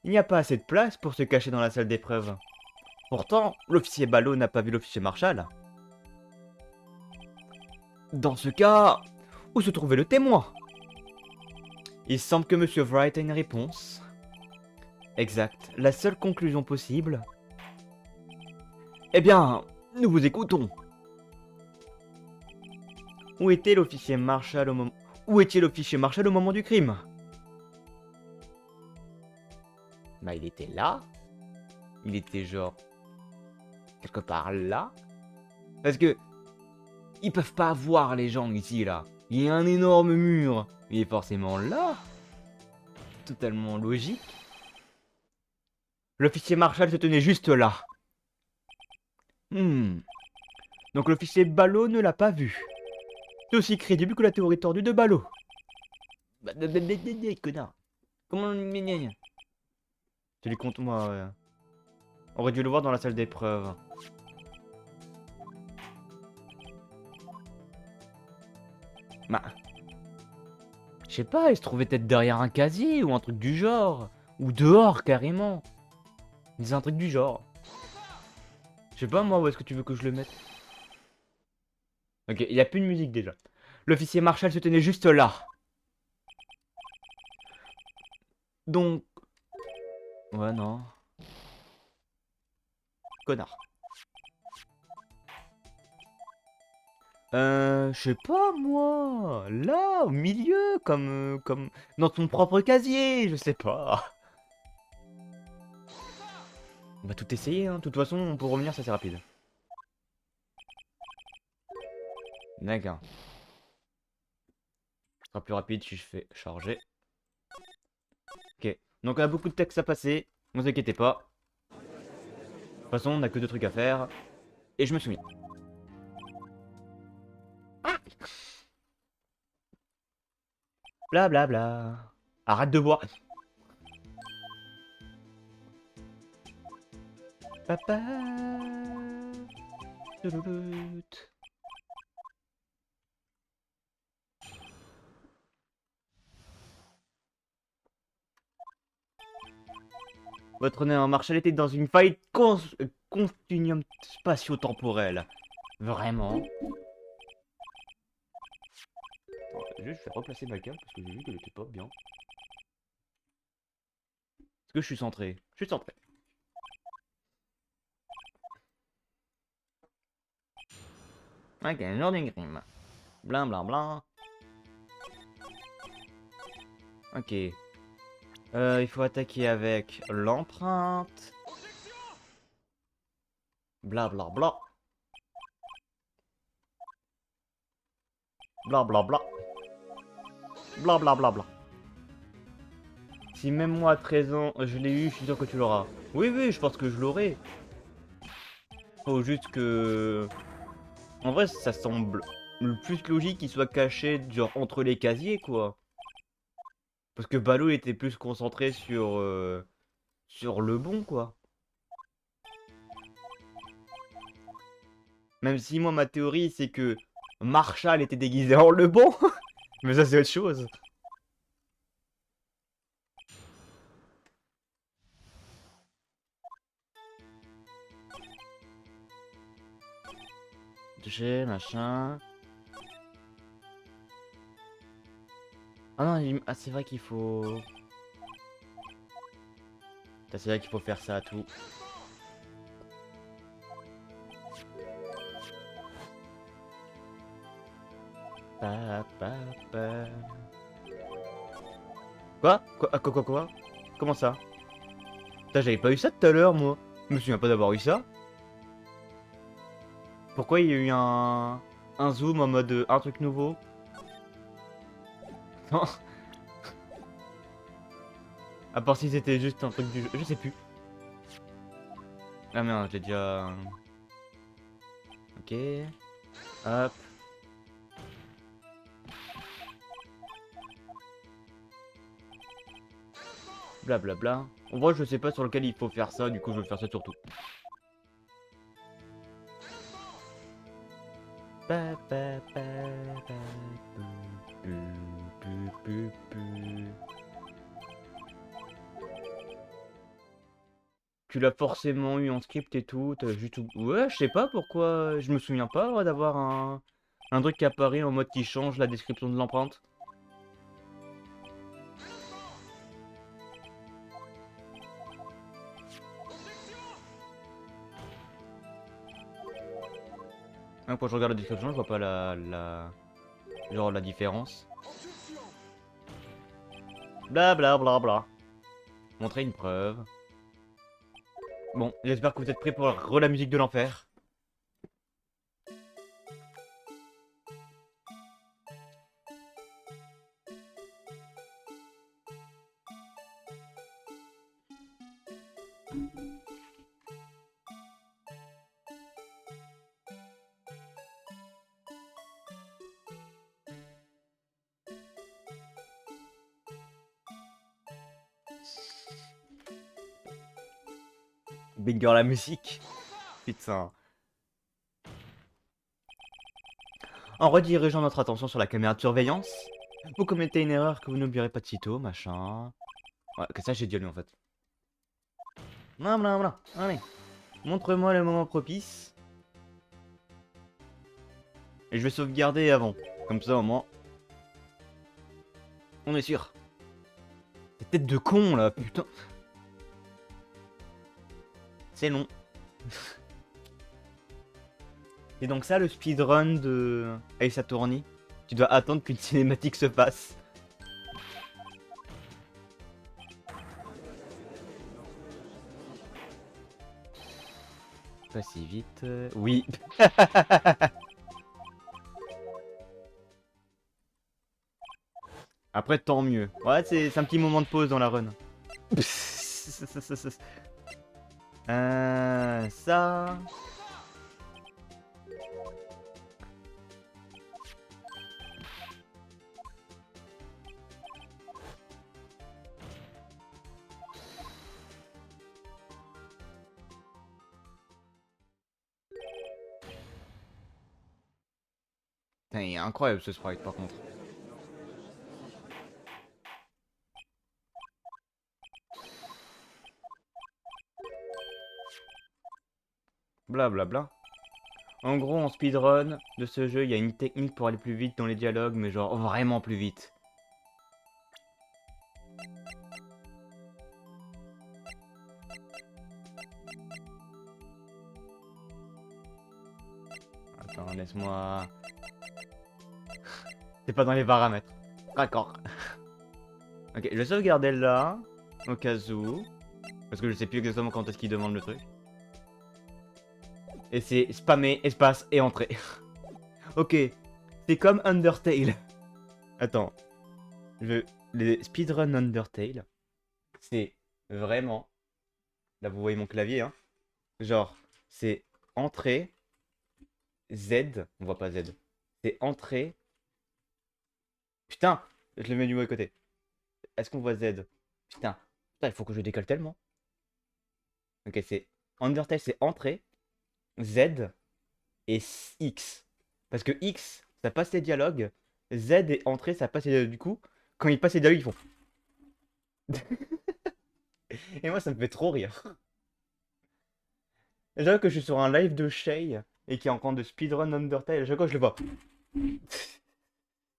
Il n'y a pas assez de place pour se cacher dans la salle d'épreuve. Pourtant, l'officier Ballot n'a pas vu l'officier Marshall. Dans ce cas, où se trouvait le témoin? Il semble que Monsieur Wright a une réponse. Exact. La seule conclusion possible. Eh bien, nous vous écoutons. Où était l'officier Marshall au moment... Où était l'officier Marshall au moment du crime? Bah, il était là. Il était genre... quelque part là. Parce que... ils peuvent pas voir les gens ici, là. Il y a un énorme mur. Il est forcément là. Totalement logique. L'officier Marshall se tenait juste là. Donc l'officier Ballot ne l'a pas vu. C'est aussi crédible que la théorie tordue de Ballot. Bah, connard. Comment... Tu lui comptes moi, ouais. On aurait dû le voir dans la salle d'épreuve. Bah... je sais pas, il se trouvait peut-être derrière un casier ou un truc du genre. Ou dehors, carrément. C'est un truc du genre. Je sais pas, moi, où est-ce que tu veux que je le mette? Ok, il n'y a plus de musique déjà. L'officier Marshall se tenait juste là. Donc... ouais, non. Connard. Je sais pas, moi. Là, au milieu, comme dans ton propre casier, je sais pas. On va tout essayer, hein. De toute façon, pour revenir, ça c'est rapide. D'accord. Ce sera plus rapide si je fais charger. Ok. Donc on a beaucoup de texte à passer. Ne vous inquiétez pas. De toute façon, on a que deux trucs à faire. Et je me souviens. Bla bla bla. Arrête de boire. Papa. Toulouloute. Votre honneur, Marshall était dans une faille continuum spatio-temporel. Vraiment? Attends, je vais replacer ma carte parce que j'ai vu qu'elle était pas bien. Est-ce que je suis centré? Je suis centré. Ok, jour du crime. Blan blan blan. Ok. Il faut attaquer avec l'empreinte. Bla bla bla. Bla bla bla. Bla bla bla bla. Si même moi à 13 ans je l'ai eu, je suis sûr que tu l'auras. Oui, oui, je pense que je l'aurai. Faut juste que... En vrai, ça semble le plus logique qu'il soit caché genre entre les casiers, quoi. Parce que Balou était plus concentré sur le bon, quoi. Même si moi, ma théorie, c'est que Marshall était déguisé en le bon. Mais ça, c'est autre chose. Touché, machin. Ah non, ah, c'est vrai qu'il faut... C'est vrai qu'il faut faire ça à tout. Pa, pa, pa. Quoi? Quoi? Ah, quoi? Comment ça? Putain, j'avais pas eu ça tout à l'heure, moi. Je me souviens pas d'avoir eu ça. Pourquoi il y a eu un zoom en mode un truc nouveau? Non. À part si c'était juste un truc du jeu. Je sais plus. Ah merde, j'ai déjà... Ok. Hop. Blablabla. En vrai, je sais pas sur lequel il faut faire ça, du coup je vais faire ça sur tout. Pa, pa, pa, pa, pu, pu, pu. Tu l'as forcément eu en script et tout, t'as juste... Ouais, je sais pas pourquoi... Je me souviens pas ouais, d'avoir un truc qui apparaît en mode qui change la description de l'empreinte. Hein, quand je regarde la description, je vois pas genre la différence. Bla bla bla bla. Montrer une preuve. Bon, j'espère que vous êtes prêts pour la musique de l'enfer. Banger la musique. Putain. En redirigeant notre attention sur la caméra de surveillance, vous commettez une erreur que vous n'oublierez pas de sitôt, machin. Ouais, que ça j'ai déjà lu en fait. Bla. Allez. Montre-moi le moment propice. Et je vais sauvegarder avant. Comme ça au moins. On est sûr. Cette tête de con là, putain. C'est long. Et donc ça le speedrun de Ace Attorney. Tu dois attendre qu'une cinématique se passe. Pas si vite. Oui. Après tant mieux. Ouais c'est un petit moment de pause dans la run. Ça. Putain, il est incroyable ce sprite par contre. Blablabla. En gros, en speedrun de ce jeu, il y a une technique pour aller plus vite dans les dialogues, mais genre vraiment plus vite. laisse-moi... C'est pas dans les paramètres. D'accord. Ok, je vais sauvegarder là, au cas où. Parce que je sais plus exactement quand est-ce qu'il demande le truc. Et c'est spammer, espace et entrée. Ok, c'est comme Undertale. Attends, les speedrun Undertale, c'est vraiment... Là, vous voyez mon clavier, hein. Genre, c'est entrée, Z, on voit pas Z. C'est entrée. Putain, je le mets du mauvais côté. Est-ce qu'on voit Z? Putain, il faut que je décolle tellement. Ok, c'est Undertale, c'est entrée, Z et X. Parce que X, ça passe les dialogues. Z et entrée, ça passe les dialogues. Du coup, quand ils passent les dialogues, ils font. Et moi, ça me fait trop rire. Déjà que je suis sur un live de Shay et qui est en train de speedrun Undertale, à chaque fois je le vois.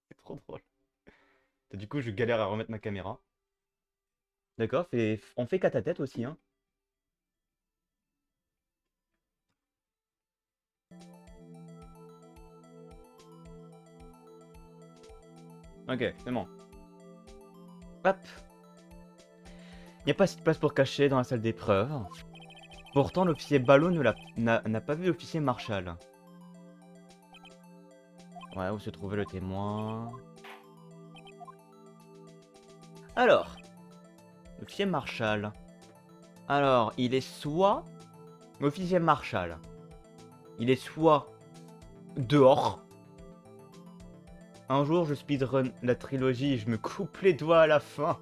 C'est trop drôle. Du coup, je galère à remettre ma caméra. D'accord, on fait qu'à ta tête aussi, hein. Ok, c'est bon. Hop. Il n'y a pas assez de place pour cacher dans la salle d'épreuve. Pourtant, l'officier Ballot n'a pas vu l'officier Marshall. Ouais, où se trouvait le témoin? Alors, l'officier Marshall. Alors, il est soit... L'officier Marshall. Il est soit dehors. Un jour, je speedrun la trilogie et je me coupe les doigts à la fin.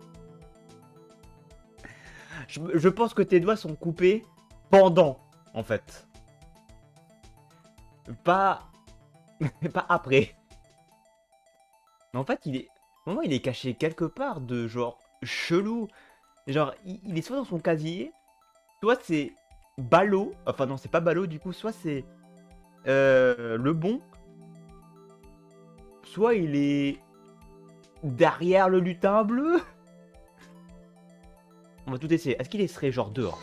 Je pense que tes doigts sont coupés pendant, en fait. Pas... pas après. Mais en fait, Moment, il est caché quelque part de genre chelou. Genre, il est soit dans son casier, soit c'est Ballot. Enfin non, c'est pas Ballot du coup, soit c'est le bon. Soit il est derrière le lutin bleu. On va tout essayer. Est-ce qu'il serait genre dehors?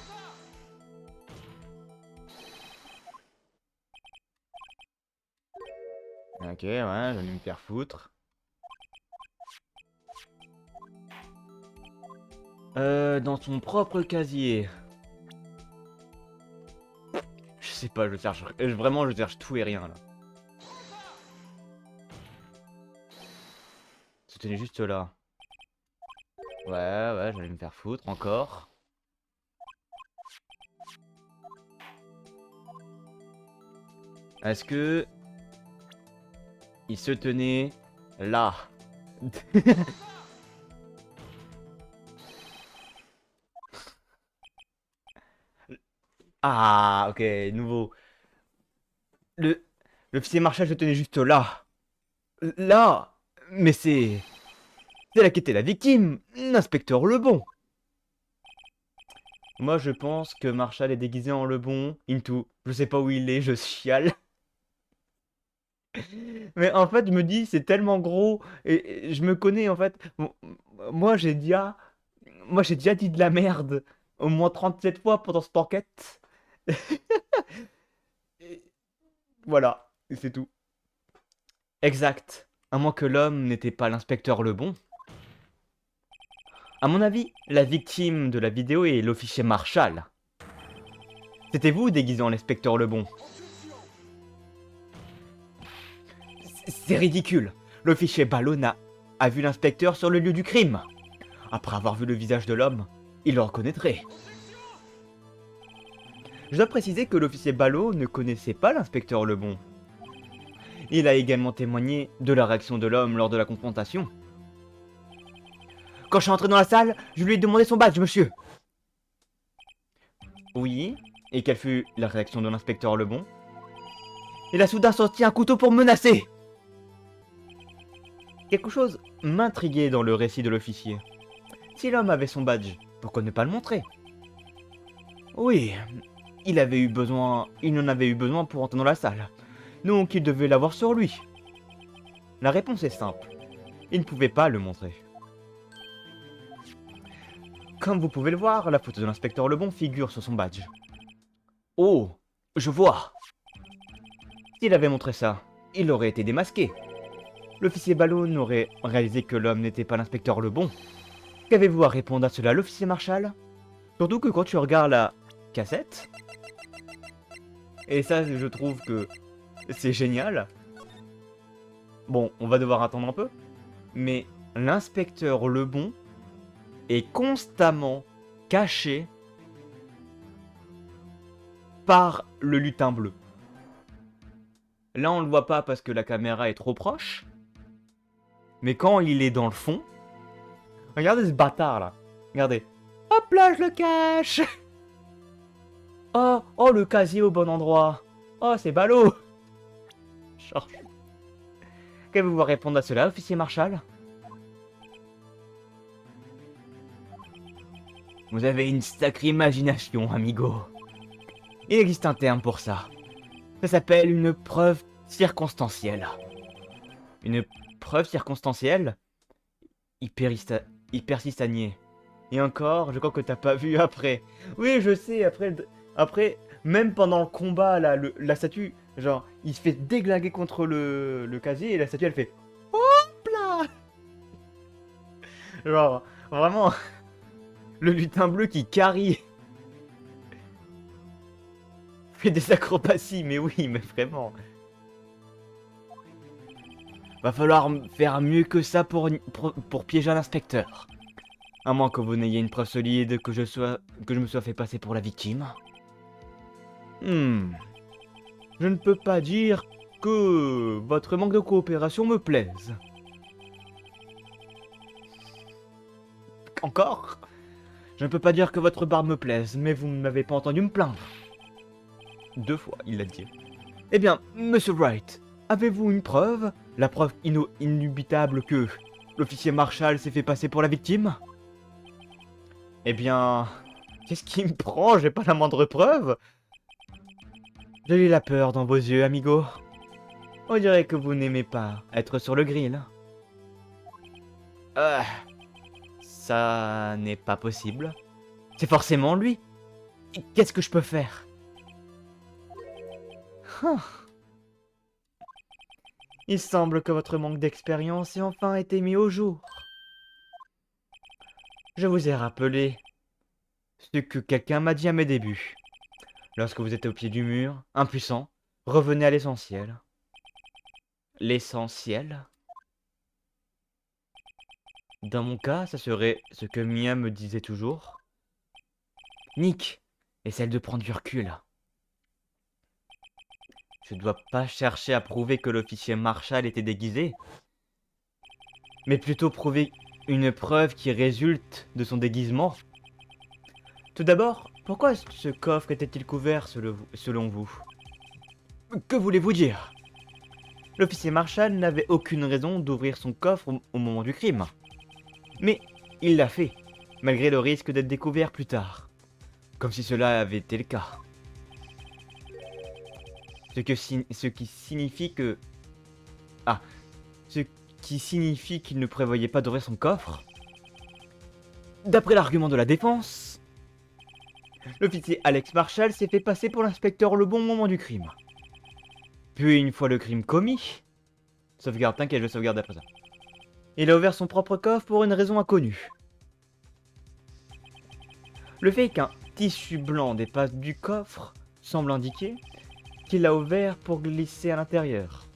Ok, ouais, je vais me faire foutre. Dans son propre casier. Je sais pas, vraiment, je cherche tout et rien là. Se tenait juste là. Ouais, j'allais me faire foutre encore. Est-ce que... Il se tenait là. Ah, ok, nouveau. Le... L'officier Marshall se tenait juste là. Là. Mais c'est là qu'était la victime, l'inspecteur Lebon. Moi, je pense que Marshall est déguisé en Lebon. Into. Je sais pas où il est, je chiale. Mais en fait, je me dis, c'est tellement gros. Et je me connais, en fait. Moi, j'ai déjà dit de la merde. Au moins 37 fois pendant cette enquête. Et voilà. Et c'est tout. Exact. À moins que l'homme n'était pas l'inspecteur Lebon. À mon avis, la victime de la vidéo est l'officier Marshall. C'était vous déguisé en l'inspecteur Lebon. C'est ridicule. L'officier Ballona a vu l'inspecteur sur le lieu du crime. Après avoir vu le visage de l'homme, il le reconnaîtrait. Je dois préciser que l'officier Ballot ne connaissait pas l'inspecteur Lebon. Il a également témoigné de la réaction de l'homme lors de la confrontation. Quand je suis entré dans la salle, je lui ai demandé son badge, monsieur. Oui, et quelle fut la réaction de l'inspecteur Lebon? Il a soudain sorti un couteau pour me menacer. Quelque chose m'intriguait dans le récit de l'officier. Si l'homme avait son badge, pourquoi ne pas le montrer? Oui, il en avait eu besoin pour entrer dans la salle. Donc il devait l'avoir sur lui. La réponse est simple. Il ne pouvait pas le montrer. Comme vous pouvez le voir, la photo de l'inspecteur Lebon figure sur son badge. Oh, je vois. S'il avait montré ça, il aurait été démasqué. L'officier Balloon aurait réalisé que l'homme n'était pas l'inspecteur Lebon. Qu'avez-vous à répondre à cela, l'officier Marshall? Surtout que quand tu regardes la cassette, et ça je trouve que c'est génial. Bon, on va devoir attendre un peu, mais l'inspecteur Lebon est constamment caché par le lutin bleu. Là, on le voit pas parce que la caméra est trop proche. Mais quand il est dans le fond... Regardez ce bâtard, là. Regardez. Hop là, je le cache. Oh, le casier au bon endroit. Oh, c'est ballot. Genre... Qu'avez-vous à répondre à cela, officier Marshall? Vous avez une sacrée imagination, amigo. Il existe un terme pour ça. Ça s'appelle une preuve circonstancielle. Une preuve circonstancielle? Il persiste à nier. Et encore, je crois que t'as pas vu après. Oui, je sais, après même pendant le combat, là, la statue, genre, il se fait déglinguer contre le casier et la statue, elle fait... Hop là. Genre, vraiment, le lutin bleu qui carry. Fait des acrobaties, mais oui, mais vraiment. Va falloir faire mieux que ça pour piéger un inspecteur. À moins que vous n'ayez une preuve solide que je me sois fait passer pour la victime. Je ne peux pas dire que votre manque de coopération me plaise. Encore? Je ne peux pas dire que votre barbe me plaise, mais vous ne m'avez pas entendu me plaindre. 2 fois, il l'a dit. Eh bien, Monsieur Wright, avez-vous une preuve? La preuve inubitable que l'officier Marshall s'est fait passer pour la victime? Eh bien... Qu'est-ce qui me prend? J'ai pas la moindre preuve. Je lis la peur dans vos yeux, amigo. On dirait que vous n'aimez pas être sur le grill. Ça n'est pas possible. C'est forcément lui. Qu'est-ce que je peux faire? Il semble que votre manque d'expérience ait enfin été mis au jour. Je vous ai rappelé ce que quelqu'un m'a dit à mes débuts. Lorsque vous êtes au pied du mur, impuissant, revenez à l'essentiel. L'essentiel? Dans mon cas, ça serait ce que Mia me disait toujours. Nick, essaie de prendre du recul. Je ne dois pas chercher à prouver que l'officier Marshall était déguisé, mais plutôt prouver une preuve qui résulte de son déguisement. Tout d'abord, pourquoi ce coffre était-il couvert selon vous? Que voulez-vous dire? L'officier Marshall n'avait aucune raison d'ouvrir son coffre au moment du crime. Mais il l'a fait, malgré le risque d'être découvert plus tard. Comme si cela avait été le cas. Ce qui signifie que... Ah, ce qui signifie qu'il ne prévoyait pas d'ouvrir son coffre. D'après l'argument de la défense, l'officier Alex Marshall s'est fait passer pour l'inspecteur le bon moment du crime. Puis une fois le crime commis... Sauvegarde, t'inquiète, je vais sauvegarder après ça. Il a ouvert son propre coffre pour une raison inconnue. Le fait qu'un tissu blanc dépasse du coffre semble indiquer qu'il l'a ouvert pour glisser à l'intérieur.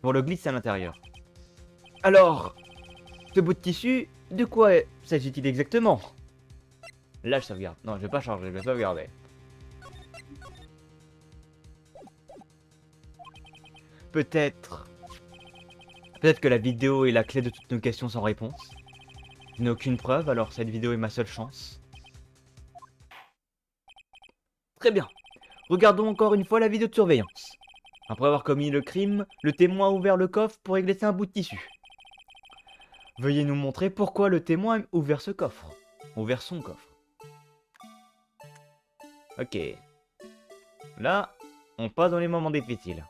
Pour le glisser à l'intérieur. Alors, ce bout de tissu, de quoi s'agit-il exactement? Là, je sauvegarde. Non, je vais pas changer, je vais sauvegarder. Peut-être que la vidéo est la clé de toutes nos questions sans réponse. Je n'ai aucune preuve, alors cette vidéo est ma seule chance. Très bien. Regardons encore une fois la vidéo de surveillance. Après avoir commis le crime, le témoin a ouvert le coffre pour y glisser un bout de tissu. Veuillez nous montrer pourquoi le témoin a ouvert ce coffre. Ouvert son coffre. Ok. Là, on passe dans les moments difficiles.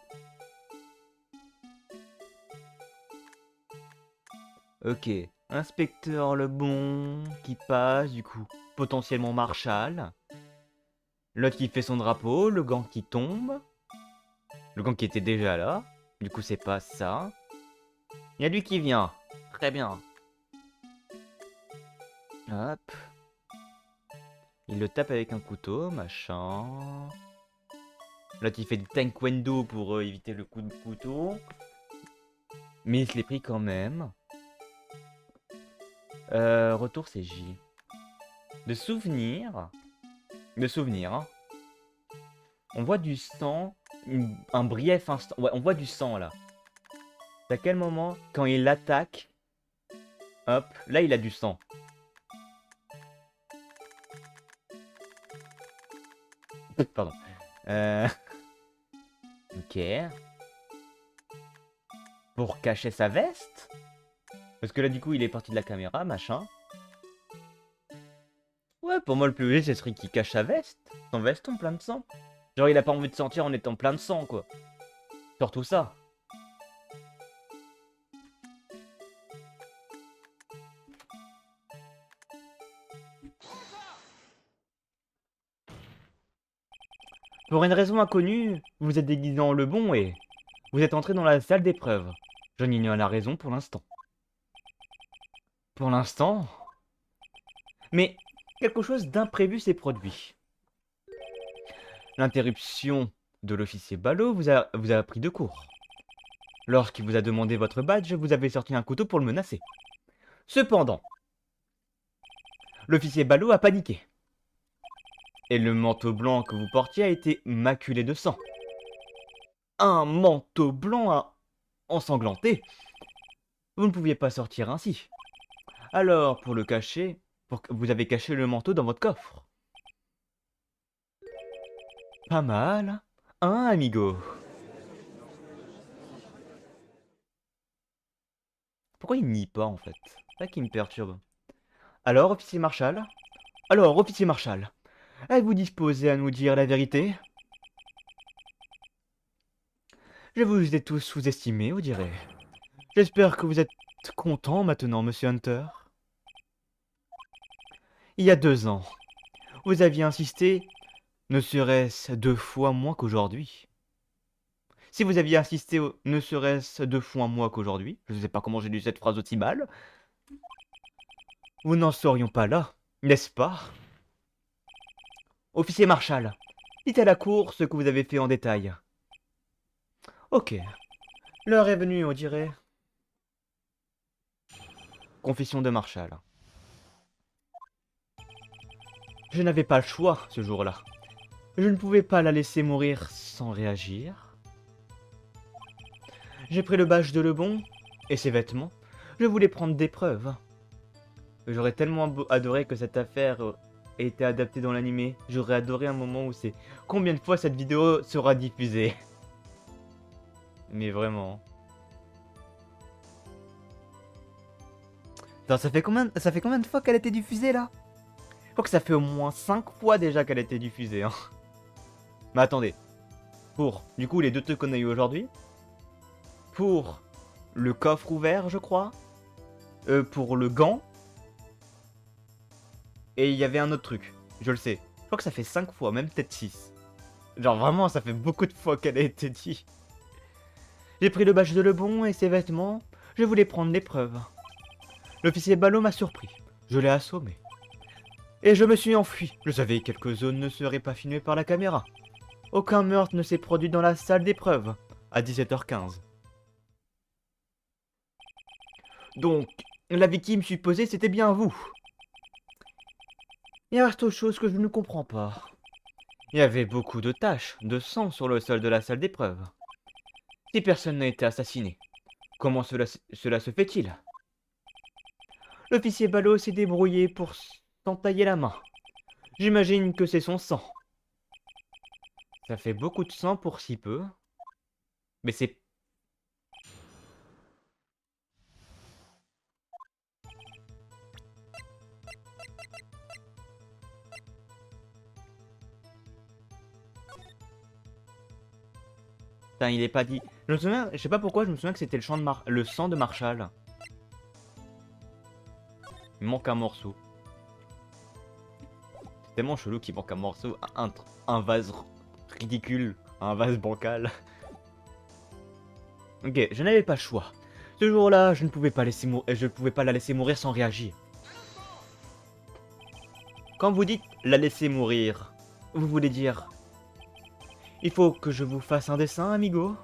Ok. Inspecteur Lebon qui passe, du coup, potentiellement Marshall. L'autre qui fait son drapeau, le gant qui tombe. Le gang qui était déjà là. Du coup, c'est pas ça. Il y a lui qui vient. Très bien. Hop. Il le tape avec un couteau, machin. Là, il fait du taekwondo pour éviter le coup de couteau. Mais il se l'est pris quand même. Retour, c'est J. De souvenir. De souvenir, hein. On voit du sang. Un brief instant. Ouais, on voit du sang, là. C'est à quel moment? Quand il attaque. Hop. Là, il a du sang. Pardon. Ok. Pour cacher sa veste? Parce que là, du coup, il est parti de la caméra, machin. Ouais, pour moi, le plus logique, ce serait qu'il cache sa veste. Son veston plein de sang. Genre, il a pas envie de sortir en étant plein de sang, quoi. Surtout ça. Pour une raison inconnue, vous vous êtes déguisé en le bon et vous êtes entré dans la salle d'épreuve. J'en ignore la raison pour l'instant. Pour l'instant? Mais quelque chose d'imprévu s'est produit. L'interruption de l'officier Ballot vous a pris de court. Lorsqu'il vous a demandé votre badge, vous avez sorti un couteau pour le menacer. Cependant, l'officier Ballot a paniqué. Et le manteau blanc que vous portiez a été maculé de sang. Un manteau blanc ensanglanté. Vous ne pouviez pas sortir ainsi. Alors, pour le cacher, vous avez caché le manteau dans votre coffre. Pas mal, hein, amigo? Pourquoi il nie pas, en fait? C'est ça qui me perturbe. Alors, officier Marshall? Alors, officier Marshall, êtes-vous disposé à nous dire la vérité? Je vous ai tous sous-estimé, vous direz. J'espère que vous êtes content maintenant, monsieur Hunter. Il y a 2 ans, vous aviez insisté, ne serait-ce 2 fois moins qu'aujourd'hui. Si vous aviez insisté ne serait-ce 2 fois moins qu'aujourd'hui, je ne sais pas comment j'ai lu cette phrase aussi mal, nous n'en serions pas là, n'est-ce pas? Officier Marshall, dites à la cour ce que vous avez fait en détail. Ok, l'heure est venue, on dirait. Confession de Marshall. Je n'avais pas le choix ce jour-là. Je ne pouvais pas la laisser mourir sans réagir. J'ai pris le badge de Lebon et ses vêtements. Je voulais prendre des preuves. J'aurais tellement adoré que cette affaire ait été adaptée dans l'animé. J'aurais adoré un moment où c'est combien de fois cette vidéo sera diffusée. Mais vraiment. Attends, ça fait combien de fois qu'elle a été diffusée là? Je crois que ça fait au moins 5 fois déjà qu'elle a été diffusée. Hein. Mais attendez. Pour, du coup, les 2 trucs qu'on a eu aujourd'hui. Pour le coffre ouvert, je crois. Pour le gant. Et il y avait un autre truc. Je le sais. Je crois que ça fait 5 fois, même peut-être 6. Genre vraiment, ça fait beaucoup de fois qu'elle a été dit. J'ai pris le badge de Lebon et ses vêtements. Je voulais prendre l'épreuve. L'officier Ballot m'a surpris. Je l'ai assommé. Et je me suis enfui. Je savais que quelques zones ne seraient pas filmées par la caméra. Aucun meurtre ne s'est produit dans la salle d'épreuve. À 17h15. Donc, la victime supposée, c'était bien vous. Il reste autre chose que je ne comprends pas. Il y avait beaucoup de taches de sang sur le sol de la salle d'épreuve. Si personne n'a été assassiné, comment cela se fait-il? L'officier Ballot s'est débrouillé pour s'entailler la main. J'imagine que c'est son sang. Ça fait beaucoup de sang pour si peu. Mais c'est... Putain, il est pas dit. Je me souviens, je sais pas pourquoi, je me souviens que c'était le sang de Marshall. Il manque un morceau. C'est tellement chelou qu'il manque un morceau. Un vase ridicule. Un vase bancal. Ok, je n'avais pas le choix. Ce jour-là, je ne pouvais pas la laisser mourir sans réagir. Quand vous dites la laisser mourir, vous voulez dire... Il faut que je vous fasse un dessin, amigo?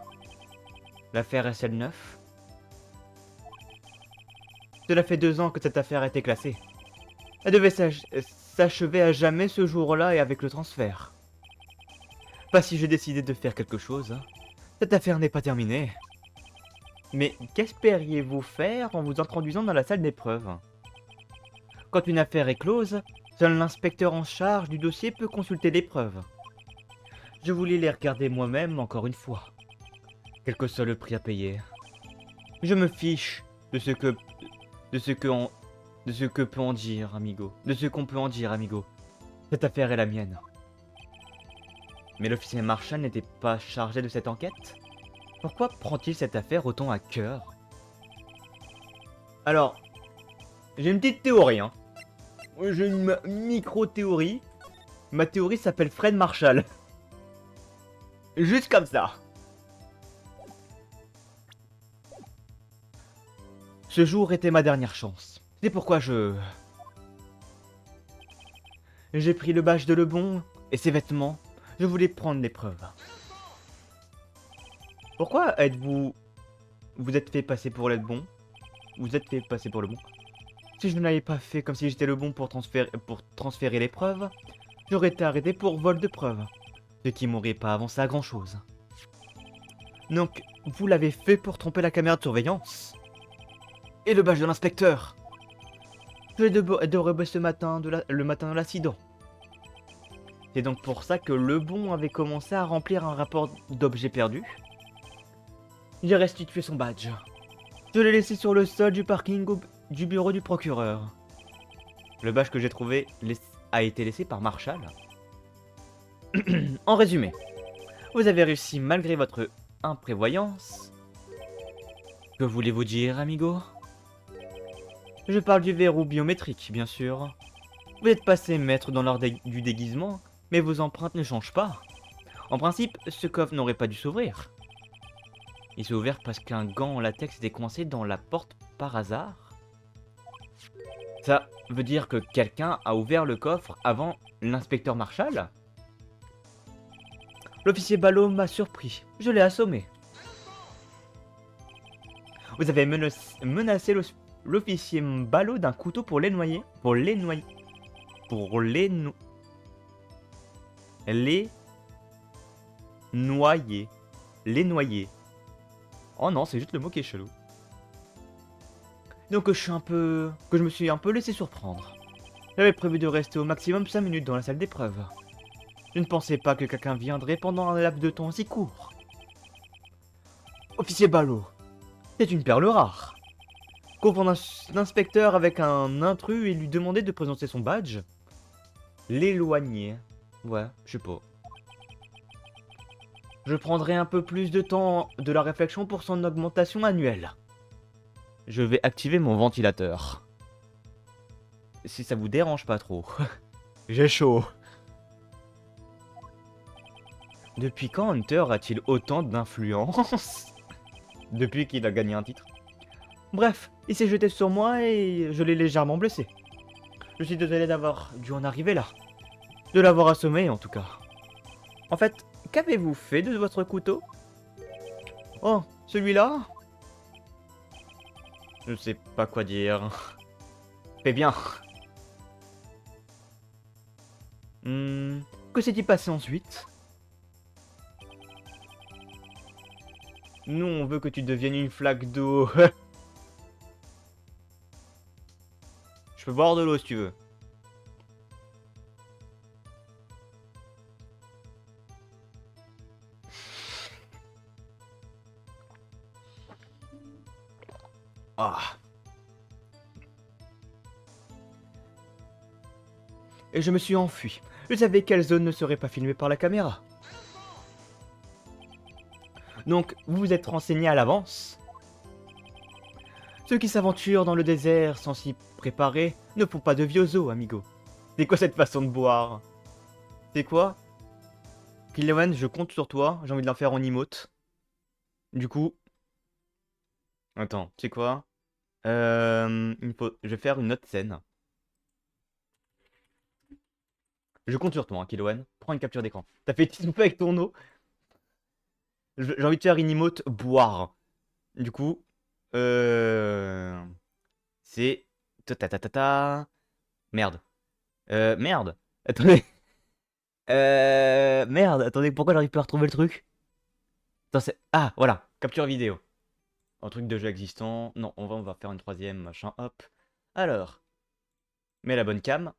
L'affaire SL9. Cela fait 2 ans que cette affaire a été classée. Elle devait s'achever à jamais ce jour-là et avec le transfert. Pas si j'ai décidé de faire quelque chose. Cette affaire n'est pas terminée. Mais qu'espériez-vous faire en vous introduisant dans la salle d'épreuve? Quand une affaire est close, seul l'inspecteur en charge du dossier peut consulter l'épreuve. Je voulais les regarder moi-même encore une fois. Quel que soit le prix à payer. Je me fiche de ce que peut en dire, amigo. De ce qu'on peut en dire, amigo. Cette affaire est la mienne. Mais l'officier Marshall n'était pas chargé de cette enquête? Pourquoi prend-il cette affaire autant à cœur? Alors, j'ai une petite théorie, hein. J'ai une micro-théorie. Ma théorie s'appelle Fred Marshall. Juste comme ça. Ce jour était ma dernière chance. C'est pourquoi j'ai pris le badge de Lebon et ses vêtements. Je voulais prendre l'épreuve. Pourquoi vous êtes fait passer pour l'être bon? Vous êtes fait passer pour le bon. Si je ne l'avais pas fait comme si j'étais le bon pour transférer l'épreuve, j'aurais été arrêté pour vol de preuve. Ce qui m'aurait pas avancé à grand chose. Donc, vous l'avez fait pour tromper la caméra de surveillance? Et le badge de l'inspecteur? Je l'ai dérobé le matin de l'accident. C'est donc pour ça que Lebon avait commencé à remplir un rapport d'objets perdus. J'ai restitué son badge. Je l'ai laissé sur le sol du parking du bureau du procureur. Le badge que j'ai trouvé a été laissé par Marshall. En résumé, vous avez réussi malgré votre imprévoyance. Que voulez-vous dire, amigo? Je parle du verrou biométrique, bien sûr. Vous êtes passé maître dans l'art du déguisement, mais vos empreintes ne changent pas. En principe, ce coffre n'aurait pas dû s'ouvrir. Il s'est ouvert parce qu'un gant en latex était coincé dans la porte par hasard. Ça veut dire que quelqu'un a ouvert le coffre avant l'inspecteur Marshall? L'officier Ballot m'a surpris. Je l'ai assommé. Vous avez menacé l'officier Ballot d'un couteau pour les noyer. Les noyer. Oh non, c'est juste le mot qui est chelou. Donc que je me suis un peu laissé surprendre. J'avais prévu de rester au maximum 5 minutes dans la salle d'épreuve. Je ne pensais pas que quelqu'un viendrait pendant un laps de temps aussi court. Officier Ballot, c'est une perle rare. Confondre un inspecteur avec un intrus et lui demander de présenter son badge? L'éloigner. Ouais, je sais pas. Je prendrai un peu plus de temps de la réflexion pour son augmentation annuelle. Je vais activer mon ventilateur. Si ça vous dérange pas trop. J'ai chaud. Depuis quand Hunter a-t-il autant d'influence? Depuis qu'il a gagné un titre. Bref, il s'est jeté sur moi et je l'ai légèrement blessé. Je suis désolé d'avoir dû en arriver là. De l'avoir assommé en tout cas. En fait, qu'avez-vous fait de votre couteau? Oh, celui-là? Je sais pas quoi dire. Fais bien. Que s'est-il passé ensuite? Nous, on veut que tu deviennes une flaque d'eau. Je peux boire de l'eau si tu veux. Ah. Et je me suis enfui. Je savais quelle zone ne serait pas filmée par la caméra. Donc, vous vous êtes renseigné à l'avance? Ceux qui s'aventurent dans le désert sans s'y préparer ne font pas de vieux os, amigo. C'est quoi cette façon de boire? C'est quoi? Killowen, je compte sur toi, j'ai envie de l'en faire en emote. Du coup, Attends, tu sais quoi? Je vais faire une autre scène. Je compte sur toi, hein, Kiloan. Prends une capture d'écran. T'as fait petit souper avec ton eau. J'ai envie de faire une emote boire. Du coup, euh... c'est... Ta ta ta ta ta. Merde. Merde. Attendez. Merde. Attendez, pourquoi j'arrive pas à retrouver le truc? Attends, c'est... Ah, voilà. Capture vidéo. Un truc de jeu existant. Non, on va faire une troisième, machin, hop. Alors, mets la bonne cam.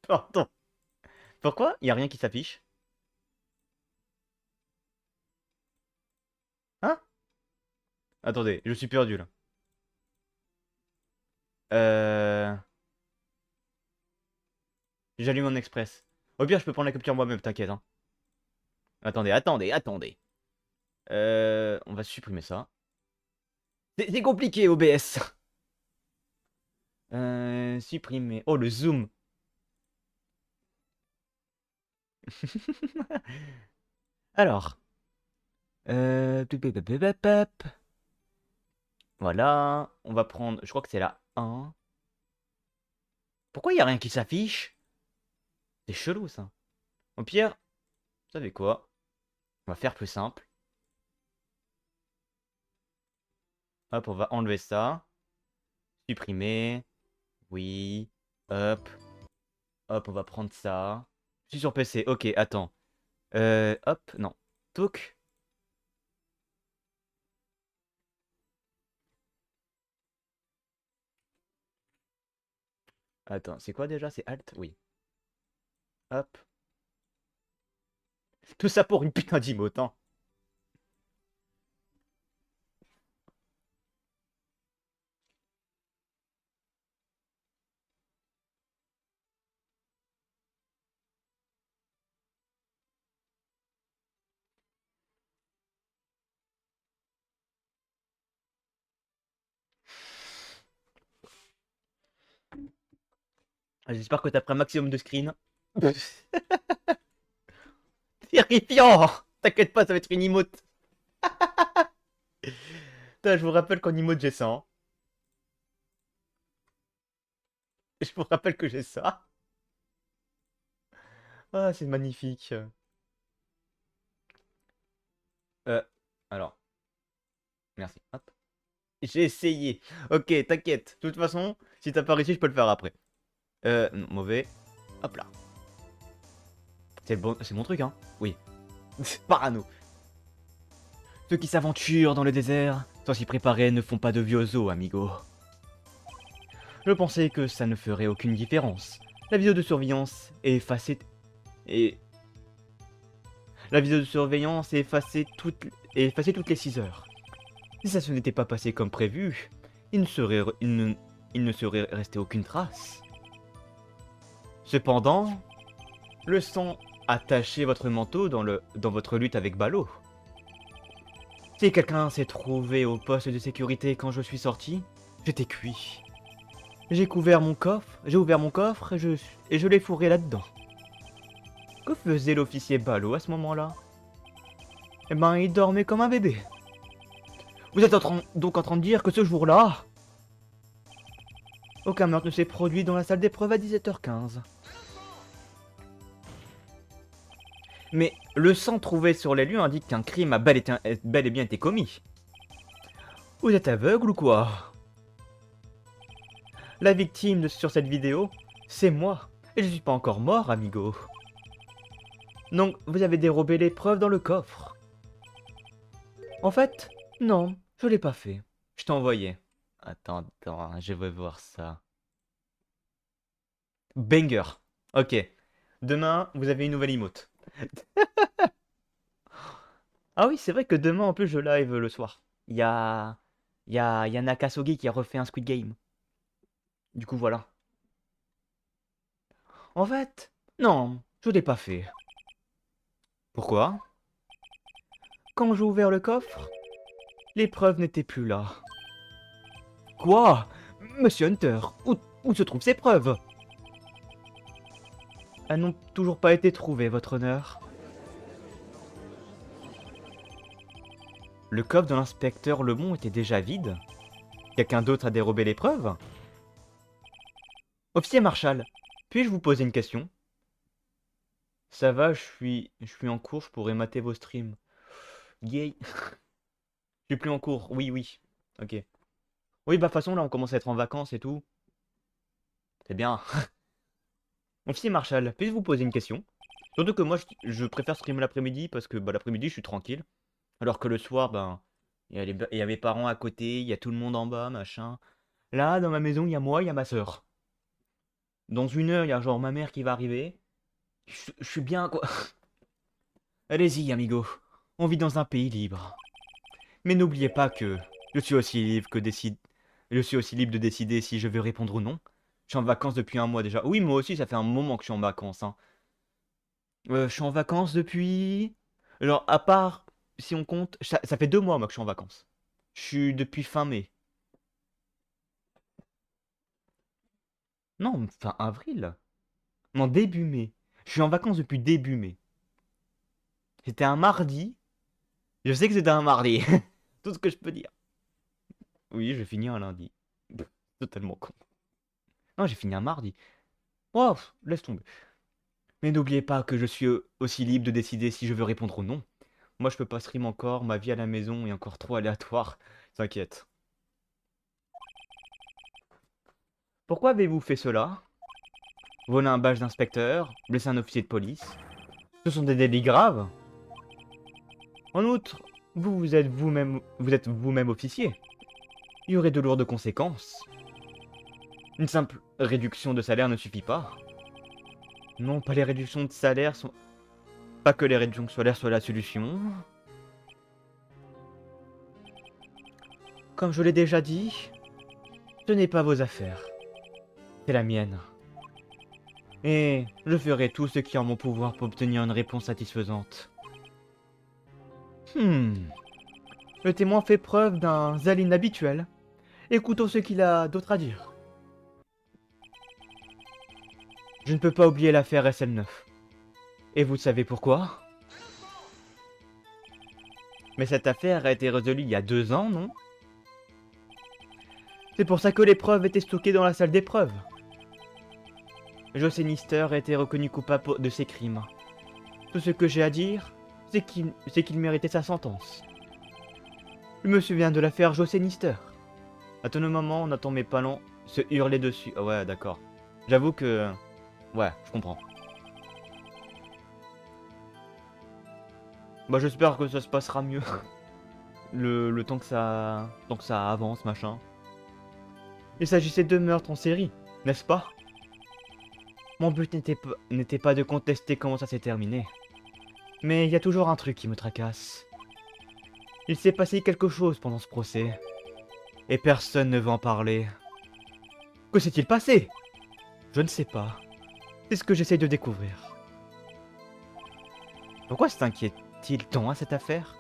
Pardon. Pourquoi il y a rien qui s'affiche? Hein? Attendez, je suis perdu là. Euh... J'allume mon express. Au pire, je peux prendre la capture moi-même, t'inquiète. Hein. Attendez. On va supprimer ça. C'est compliqué, OBS. Supprimer. Oh, le zoom. Alors. Voilà. On va prendre. Je crois que c'est la 1. Pourquoi il n'y a rien qui s'affiche? C'est chelou ça. Au pire, vous savez quoi? On va faire plus simple. Hop, on va enlever ça. Supprimer. Oui. Hop. Hop, on va prendre ça. Je suis sur PC. Ok, attends. Hop, non. Toc. Attends, c'est quoi déjà? C'est Alt? Oui. Hop. Tout ça pour une putain d'emote, hein. J'espère que t'as pris un maximum de screen. Terrifiant! T'inquiète pas, ça va être une emote. Putain, je vous rappelle qu'en emote j'ai ça. Hein. Je vous rappelle que j'ai ça. Ah, c'est magnifique. Euh, alors, merci. Hop. J'ai essayé. Ok, t'inquiète. De toute façon, si t'as pas réussi, je peux le faire après. Non, mauvais. Hop là. C'est mon truc, hein. Oui. Parano. Ceux qui s'aventurent dans le désert, sans s'y préparer, ne font pas de vieux os, amigo. Je pensais que ça ne ferait aucune différence. La vidéo de surveillance est effacée... Et... La vidéo de surveillance est effacée toutes les 6 heures. Si ça se n'était pas passé comme prévu, il ne serait resté aucune trace. Cependant, le sang a taché votre manteau dans votre lutte avec Ballot. Si quelqu'un s'est trouvé au poste de sécurité quand je suis sorti, j'étais cuit. J'ai ouvert mon coffre et je l'ai fourré là-dedans. Que faisait l'officier Ballot à ce moment-là? Eh ben, il dormait comme un bébé. Vous êtes donc en train de dire que ce jour-là, aucun meurtre ne s'est produit dans la salle d'épreuve à 17h15. Mais le sang trouvé sur les lieux indique qu'un crime a bel et bien été commis. Vous êtes aveugle ou quoi? La victime sur cette vidéo, c'est moi. Et je suis pas encore mort, amigo. Donc, vous avez dérobé les preuves dans le coffre. En fait, non, je l'ai pas fait. Je t'ai envoyé. Attends, je vais voir ça. Banger. Ok. Demain, vous avez une nouvelle emote. Ah oui, c'est vrai que demain, en plus, je live le soir. Il y a Nakasogi qui a refait un Squid Game. Du coup, voilà. En fait, non, je l'ai pas fait. Pourquoi? Quand j'ai ouvert le coffre, les preuves n'étaient plus là. Quoi? Monsieur Hunter, où se trouvent ces preuves? Elles n'ont toujours pas été trouvées, votre honneur. Le coffre de l'inspecteur Lebon était déjà vide? Quelqu'un d'autre a dérobé l'épreuve? Officier Marshall, puis-je vous poser une question? Ça va, je suis en cours, je pourrais mater vos streams. Yay. Je suis plus en cours, oui, oui. Ok. Oui, bah de toute façon, là, on commence à être en vacances et tout. C'est bien. Officier Marshall, puis-je vous poser une question? Surtout que moi, je préfère streamer l'après-midi parce que bah, l'après-midi, je suis tranquille. Alors que le soir, ben, il y a mes parents à côté, il y a tout le monde en bas, machin. Là, dans ma maison, il y a moi, il y a ma soeur. Dans une heure, il y a genre ma mère qui va arriver. Je suis bien, quoi. Allez-y, amigo. On vit dans un pays libre. Mais n'oubliez pas que je suis aussi libre que décide. Je suis aussi libre de décider si je veux répondre ou non. Je suis en vacances depuis un mois déjà. Oui, moi aussi, ça fait un moment que je suis en vacances, hein. Je suis en vacances depuis. Genre, à part si on compte. Ça fait 2 mois, moi, que je suis en vacances. Je suis depuis fin mai. Non, fin avril. Non, début mai. Je suis en vacances depuis début mai. C'était un mardi. Je sais que c'était un mardi. Tout ce que je peux dire. Oui, je finis un lundi. Totalement con. Non, j'ai fini un mardi. Oh, laisse tomber. Mais n'oubliez pas que je suis aussi libre de décider si je veux répondre ou non. Moi, je peux pas stream encore, ma vie à la maison est encore trop aléatoire. T'inquiète. Pourquoi avez-vous fait cela? Voler un badge d'inspecteur, blesser un officier de police. Ce sont des délits graves. En outre, vous êtes vous-même officier. Il y aurait de lourdes conséquences. Une simple réduction de salaire ne suffit pas. Non, pas les réductions de salaire sont... Pas que les réductions de salaire soient la solution. Comme je l'ai déjà dit, ce n'est pas vos affaires. C'est la mienne. Et je ferai tout ce qui est en mon pouvoir pour obtenir une réponse satisfaisante. Hmm. Le témoin fait preuve d'un zèle inhabituel. Écoutons ce qu'il a d'autre à dire. Je ne peux pas oublier l'affaire SL9. Et vous savez pourquoi? Mais cette affaire a été résolue il y a 2 ans, non? C'est pour ça que les preuves étaient stockées dans la salle d'épreuves. José Nister a été reconnu coupable de ces crimes. Tout ce que j'ai à dire, c'est qu'il méritait sa sentence. Je me souviens de l'affaire José Nister. À tout moment, on attend mes parents se hurler dessus. Ah ouais, d'accord. J'avoue que... Ouais, je comprends. Bah j'espère que ça se passera mieux. Le temps que ça avance, machin. Il s'agissait de meurtres en série, n'est-ce pas? Mon but n'était pas de contester comment ça s'est terminé. Mais il y a toujours un truc qui me tracasse. Il s'est passé quelque chose pendant ce procès. Et personne ne veut en parler. Que s'est-il passé? Je ne sais pas. C'est ce que j'essaie de découvrir. Pourquoi s'inquiète-t-il tant à cette affaire?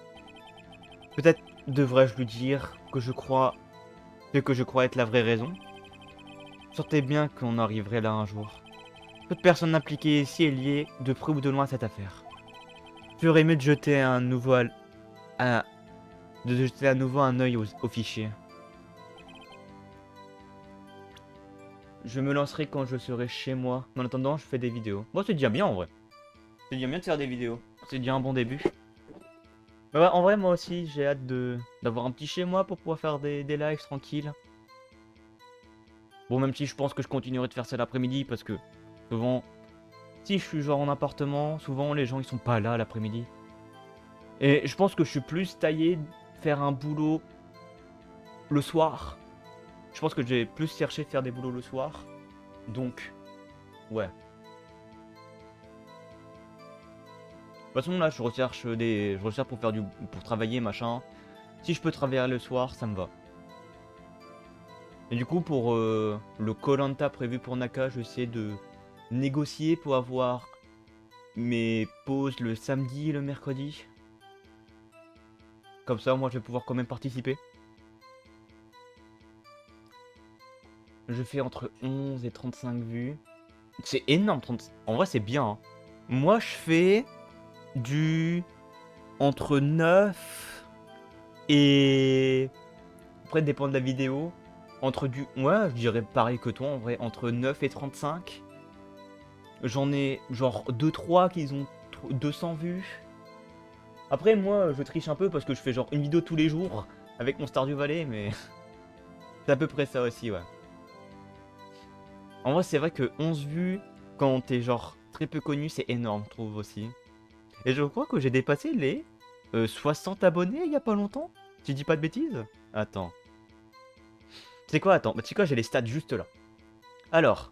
Peut-être devrais-je lui dire que je crois... ce que je crois être la vraie raison? Sortez bien qu'on arriverait là un jour. Toute personne impliquée ici est liée de près ou de loin à cette affaire. Ferait mieux de jeter un- de jeter à nouveau un œil au fichier. Je me lancerai quand je serai chez moi. En attendant, je fais des vidéos. Bon, c'est déjà bien en vrai. C'est déjà bien de faire des vidéos. C'est déjà un bon début. Mais ouais, en vrai, moi aussi, j'ai hâte d'avoir un petit chez moi pour pouvoir faire des lives tranquilles. Bon, même si je pense que je continuerai de faire ça l'après-midi parce que souvent, si je suis genre en appartement, souvent les gens ils sont pas là l'après-midi. Et je pense que je suis plus taillé de faire un boulot le soir. Je pense que j'ai plus cherché de faire des boulots le soir. Donc, ouais. De toute façon, là, je recherche pour travailler, machin. Si je peux travailler le soir, ça me va. Et du coup, pour le koh prévu pour Naka, je vais essayer de négocier pour avoir mes pauses le samedi et le mercredi. Comme ça, moi, je vais pouvoir quand même participer. Je fais entre 11 et 35 vues. C'est énorme, 30... En vrai, c'est bien, hein. Moi, je fais du... entre 9 Et après, dépend de la vidéo. Entre du... Ouais, je dirais pareil que toi en vrai. Entre 9 et 35. J'en ai genre 2-3 qui ont 200 vues. Après, moi, je triche un peu parce que je fais genre une vidéo tous les jours avec mon Stardew Valley, mais c'est à peu près ça aussi, ouais. En vrai, c'est vrai que 11 vues, quand t'es genre très peu connu, c'est énorme, je trouve aussi. Et je crois que j'ai dépassé les 60 abonnés il y a pas longtemps. Tu dis pas de bêtises? Attends. C'est quoi? Attends, bah, tu sais quoi, j'ai les stats juste là. Alors,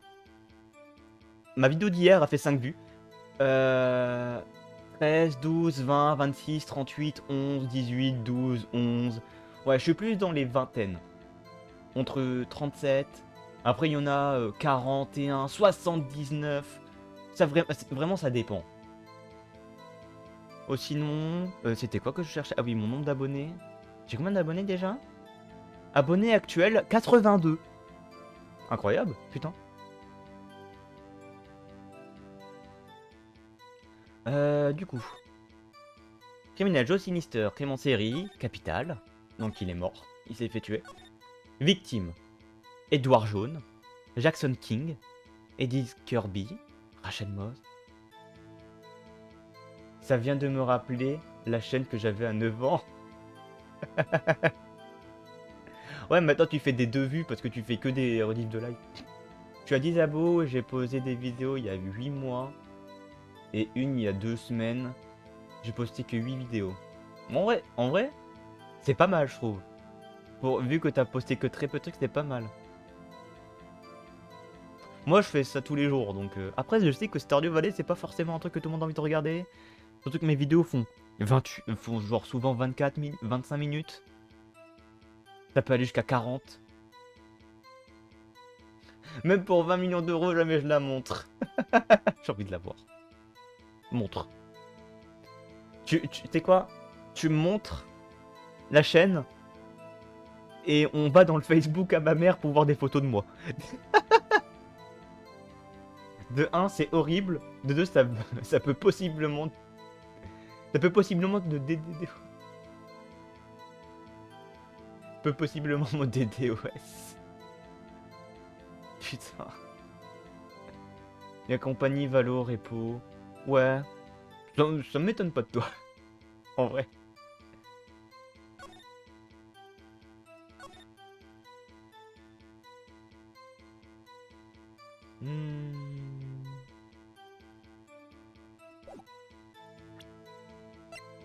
ma vidéo d'hier a fait 5 vues. 13, 12, 20, 26, 38, 11, 18, 12, 11. Ouais, je suis plus dans les vingtaines. Entre 37. Après, il y en a 41, 79. Ça, vraiment, ça dépend. Oh, sinon, c'était quoi que je cherchais? Ah oui, mon nombre d'abonnés. J'ai combien d'abonnés déjà? Abonnés actuels, 82. Incroyable, putain. Du coup. Criminel Joe Sinister, Clément Série, Capital. Donc il est mort, il s'est fait tuer. Victime, Edouard Jaune, Jackson King, Eddie Kirby, Rachel Moss. Ça vient de me rappeler la chaîne que j'avais à 9 ans. Ouais, maintenant tu fais des 2 vues parce que tu fais que des rediffs de live. Tu as 10 abos et j'ai posé des vidéos il y a 8 mois. Et une il y a 2 semaines. J'ai posté que 8 vidéos. En vrai, c'est pas mal, je trouve. Vu que t'as posté que très peu de trucs, c'est pas mal. Moi, je fais ça tous les jours, donc... Après, je sais que Stardew Valley, c'est pas forcément un truc que tout le monde a envie de regarder. Surtout que mes vidéos font 28... font genre souvent 24 minutes, 25 minutes. Ça peut aller jusqu'à 40. Même pour 20 millions d'euros, jamais je la montre. J'ai envie de la voir. Montre. Tu sais quoi? Tu me montres la chaîne et on va dans le Facebook à ma mère pour voir des photos de moi. De 1, c'est horrible. De 2, ça peut possiblement... Ça peut possiblement te peut possiblement me DDoS. Putain. Il y a compagnie, Valo, Repo. Ouais. Ça m'étonne pas de toi. En vrai.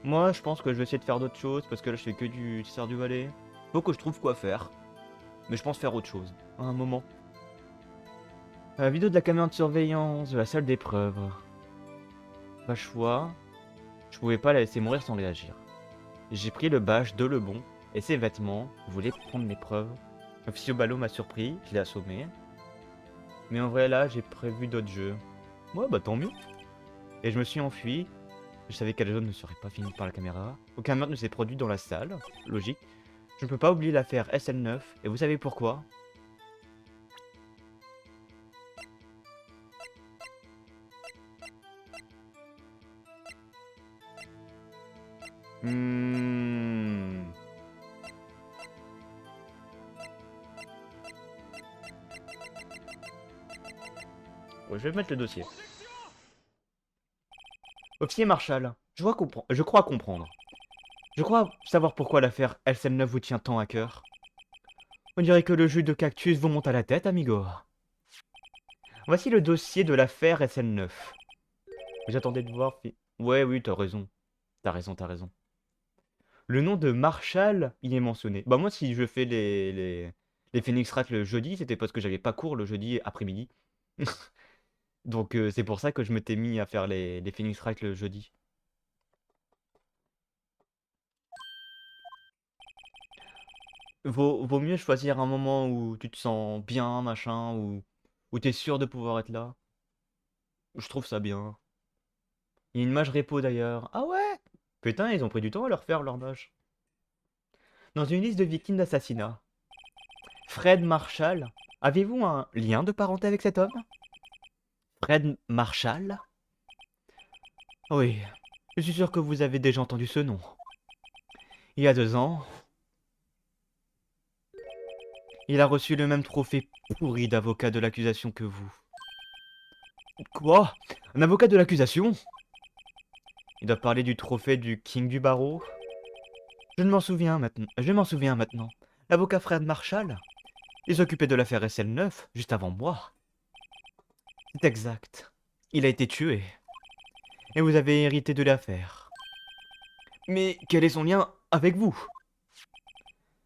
Moi, je pense que je vais essayer de faire d'autres choses parce que là, je fais que du Stardew Valley. Faut que je trouve quoi faire. Mais je pense faire autre chose. À un moment. Vidéo de la caméra de surveillance, de la salle d'épreuve. Pas choix. Je pouvais pas la laisser mourir sans réagir. J'ai pris le bâche de Lebon et ses vêtements. Voulait prendre l'épreuve. Officio Ballot m'a surpris, je l'ai assommé. Mais en vrai, là, j'ai prévu d'autres jeux. Ouais, bah tant mieux. Et je me suis enfui. Je savais qu'elle zone ne serait pas finie par la caméra. Aucun meurtre ne s'est produit dans la salle. Logique. Je ne peux pas oublier l'affaire SL9. Et vous savez pourquoi? Ouais, je vais mettre le dossier. Officier Marshall, je crois comprendre. Je crois savoir pourquoi l'affaire SL9 vous tient tant à cœur. On dirait que le jus de cactus vous monte à la tête, amigo. Voici le dossier de l'affaire SL9. J'attendais de voir... Ouais, oui, t'as raison. T'as raison, t'as raison. Le nom de Marshall, il est mentionné. Bah moi, si je fais les Phoenix Wright le jeudi, c'était parce que j'avais pas cours le jeudi après-midi. Donc c'est pour ça que je m'étais mis à faire les Phoenix Wright le jeudi. Vaut mieux choisir un moment où tu te sens bien, machin, où t'es sûr de pouvoir être là. Je trouve ça bien. Il y a une mage repo d'ailleurs. Ah ouais? Putain, ils ont pris du temps à leur faire leur mage. Dans une liste de victimes d'assassinat. Fred Marshall. Avez-vous un lien de parenté avec cet homme? Fred Marshall? Oui, je suis sûr que vous avez déjà entendu ce nom. Il y a 2 ans, Il a reçu le même trophée pourri d'avocat de l'accusation que vous. Quoi? Un avocat de l'accusation? Il doit parler du trophée du King du barreau. Je m'en souviens maintenant. L'avocat Fred Marshall? Il s'occupait de l'affaire SL9, juste avant moi. C'est exact. Il a été tué. Et vous avez hérité de l'affaire. Mais quel est son lien avec vous?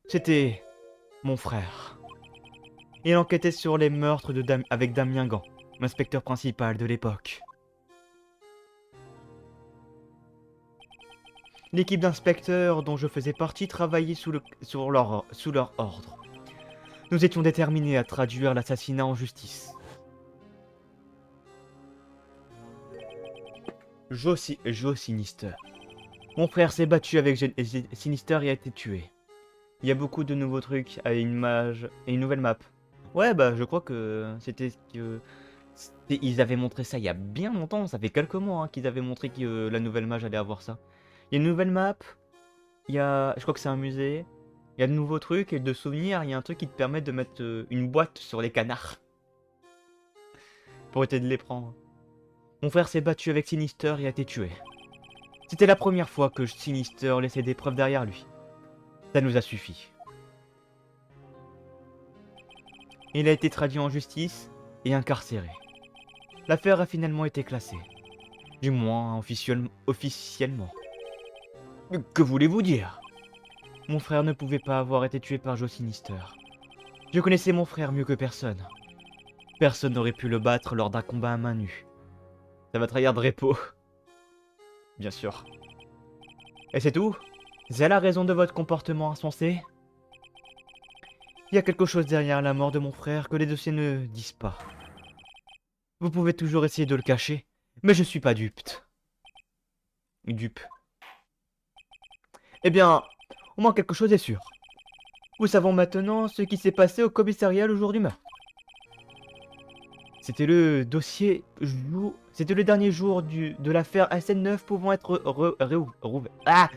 C'était mon frère. Il enquêtait sur les meurtres avec Damien Gant, l'inspecteur principal de l'époque. L'équipe d'inspecteurs dont je faisais partie travaillait sous leur ordre. Nous étions déterminés à traduire l'assassinat en justice. Joe Sinister. Mon frère s'est battu avec Sinister et a été tué. Il y a beaucoup de nouveaux trucs à une mage et une nouvelle map. Ouais, bah je crois que ils avaient montré ça il y a bien longtemps, ça fait quelques mois qu'ils avaient montré que la nouvelle mage allait avoir ça. Il y a une nouvelle map, je crois que c'est un musée, il y a de nouveaux trucs et de souvenirs, il y a un truc qui te permet de mettre une boîte sur les canards. Pour essayer de les prendre. Mon frère s'est battu avec Sinister et a été tué. C'était la première fois que Sinister laissait des preuves derrière lui. Ça nous a suffi. Il a été traduit en justice et incarcéré. L'affaire a finalement été classée. Du moins, officiellement. Que voulez-vous dire? Mon frère ne pouvait pas avoir été tué par Joe Sinister. Je connaissais mon frère mieux que personne. Personne n'aurait pu le battre lors d'un combat à main nue. Ça va trahir de repos. Bien sûr. Et c'est tout? C'est la raison de votre comportement insensé? Il y a quelque chose derrière la mort de mon frère que les dossiers ne disent pas. Vous pouvez toujours essayer de le cacher, mais je suis pas dupe. Dupe. Eh bien, au moins quelque chose est sûr. Nous savons maintenant ce qui s'est passé au commissariat le jour du meurtre. C'était le dernier jour de l'affaire SL9 pouvant être rouverte. Ah!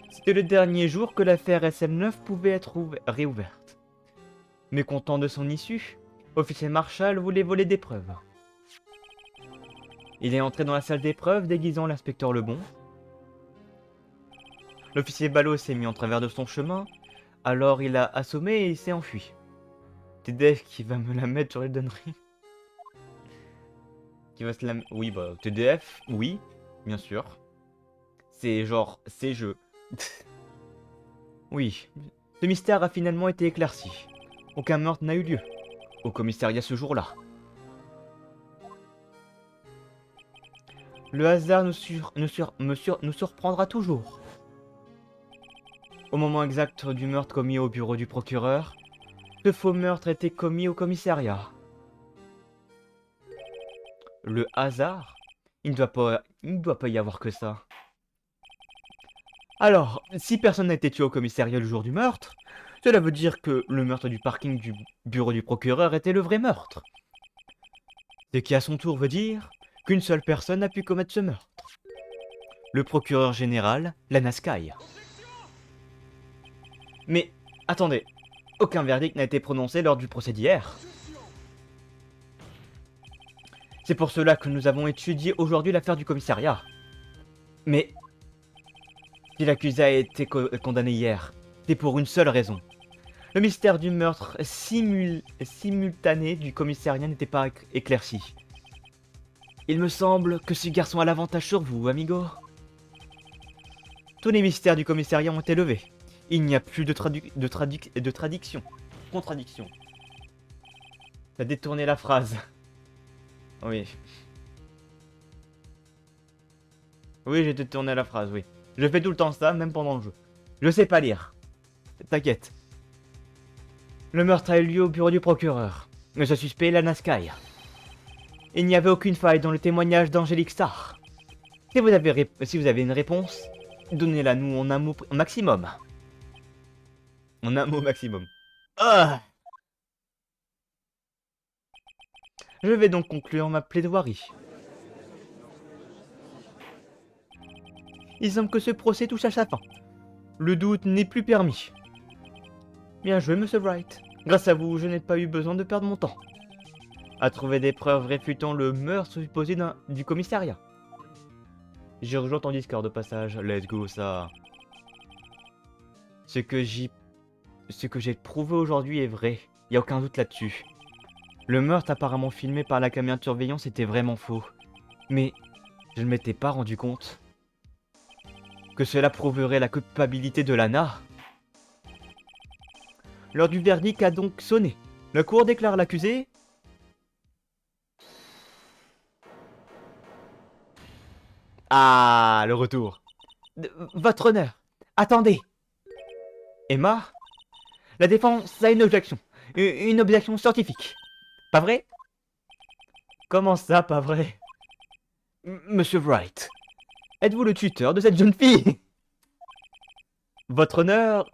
C'était le dernier jour que l'affaire SL9 pouvait être réouverte. Mécontent de son issue, officier Marshall voulait voler des preuves. Il est entré dans la salle d'épreuves déguisant l'inspecteur Lebon. L'officier Ballot s'est mis en travers de son chemin, alors il a assommé et il s'est enfui. TDF qui va me la mettre sur les donneries. Qui va se la... Oui, bah, TDF, oui, bien sûr. C'est genre, c'est jeu. Oui, ce mystère a finalement été éclairci. Aucun meurtre n'a eu lieu au commissariat ce jour-là. Le hasard nous surprendra toujours. Au moment exact du meurtre commis au bureau du procureur, ce faux meurtre a été commis au commissariat. Le hasard? Il ne doit pas y avoir que ça. Alors, si personne n'a été tué au commissariat le jour du meurtre, cela veut dire que le meurtre du parking du bureau du procureur était le vrai meurtre. Ce qui à son tour veut dire qu'une seule personne a pu commettre ce meurtre. Le procureur général, Lana Skye. Mais, attendez, aucun verdict n'a été prononcé lors du procès d'hier. C'est pour cela que nous avons étudié aujourd'hui l'affaire du commissariat. Mais, si l'accusé a été condamné hier, c'est pour une seule raison. Le mystère du meurtre simultané du commissariat n'était pas éclairci. Il me semble que ce garçon a l'avantage sur vous, amigo. Tous les mystères du commissariat ont été levés. Il n'y a plus de contradiction. T'as détourné la phrase. Oui. Oui, j'ai détourné la phrase, oui. Je fais tout le temps ça, même pendant le jeu. Je sais pas lire. T'inquiète. Le meurtre a eu lieu au bureau du procureur. Mais ce suspect est Lana Skye. Il n'y avait aucune faille dans le témoignage d'Angélique Starr. Si vous avez une réponse, donnez-la nous en un mot maximum. En un mot maximum. Ah! Je vais donc conclure ma plaidoirie. Il semble que ce procès touche à sa fin. Le doute n'est plus permis. Bien joué, Monsieur Wright. Grâce à vous, je n'ai pas eu besoin de perdre mon temps à trouver des preuves réfutant le meurtre supposé du commissariat. J'ai rejoint ton Discord au passage. Let's go, ça. Ce que j'ai prouvé aujourd'hui est vrai. Y a aucun doute là-dessus. Le meurtre apparemment filmé par la caméra de surveillance était vraiment faux. Mais je ne m'étais pas rendu compte que cela prouverait la culpabilité de Lana. L'heure du verdict a donc sonné. La cour déclare l'accusé. Ah, le retour. Votre honneur. Attendez. Emma, la défense a une objection. Une objection scientifique. Pas vrai? Comment ça, pas vrai? Monsieur Wright, êtes-vous le tuteur de cette jeune fille? Votre honneur,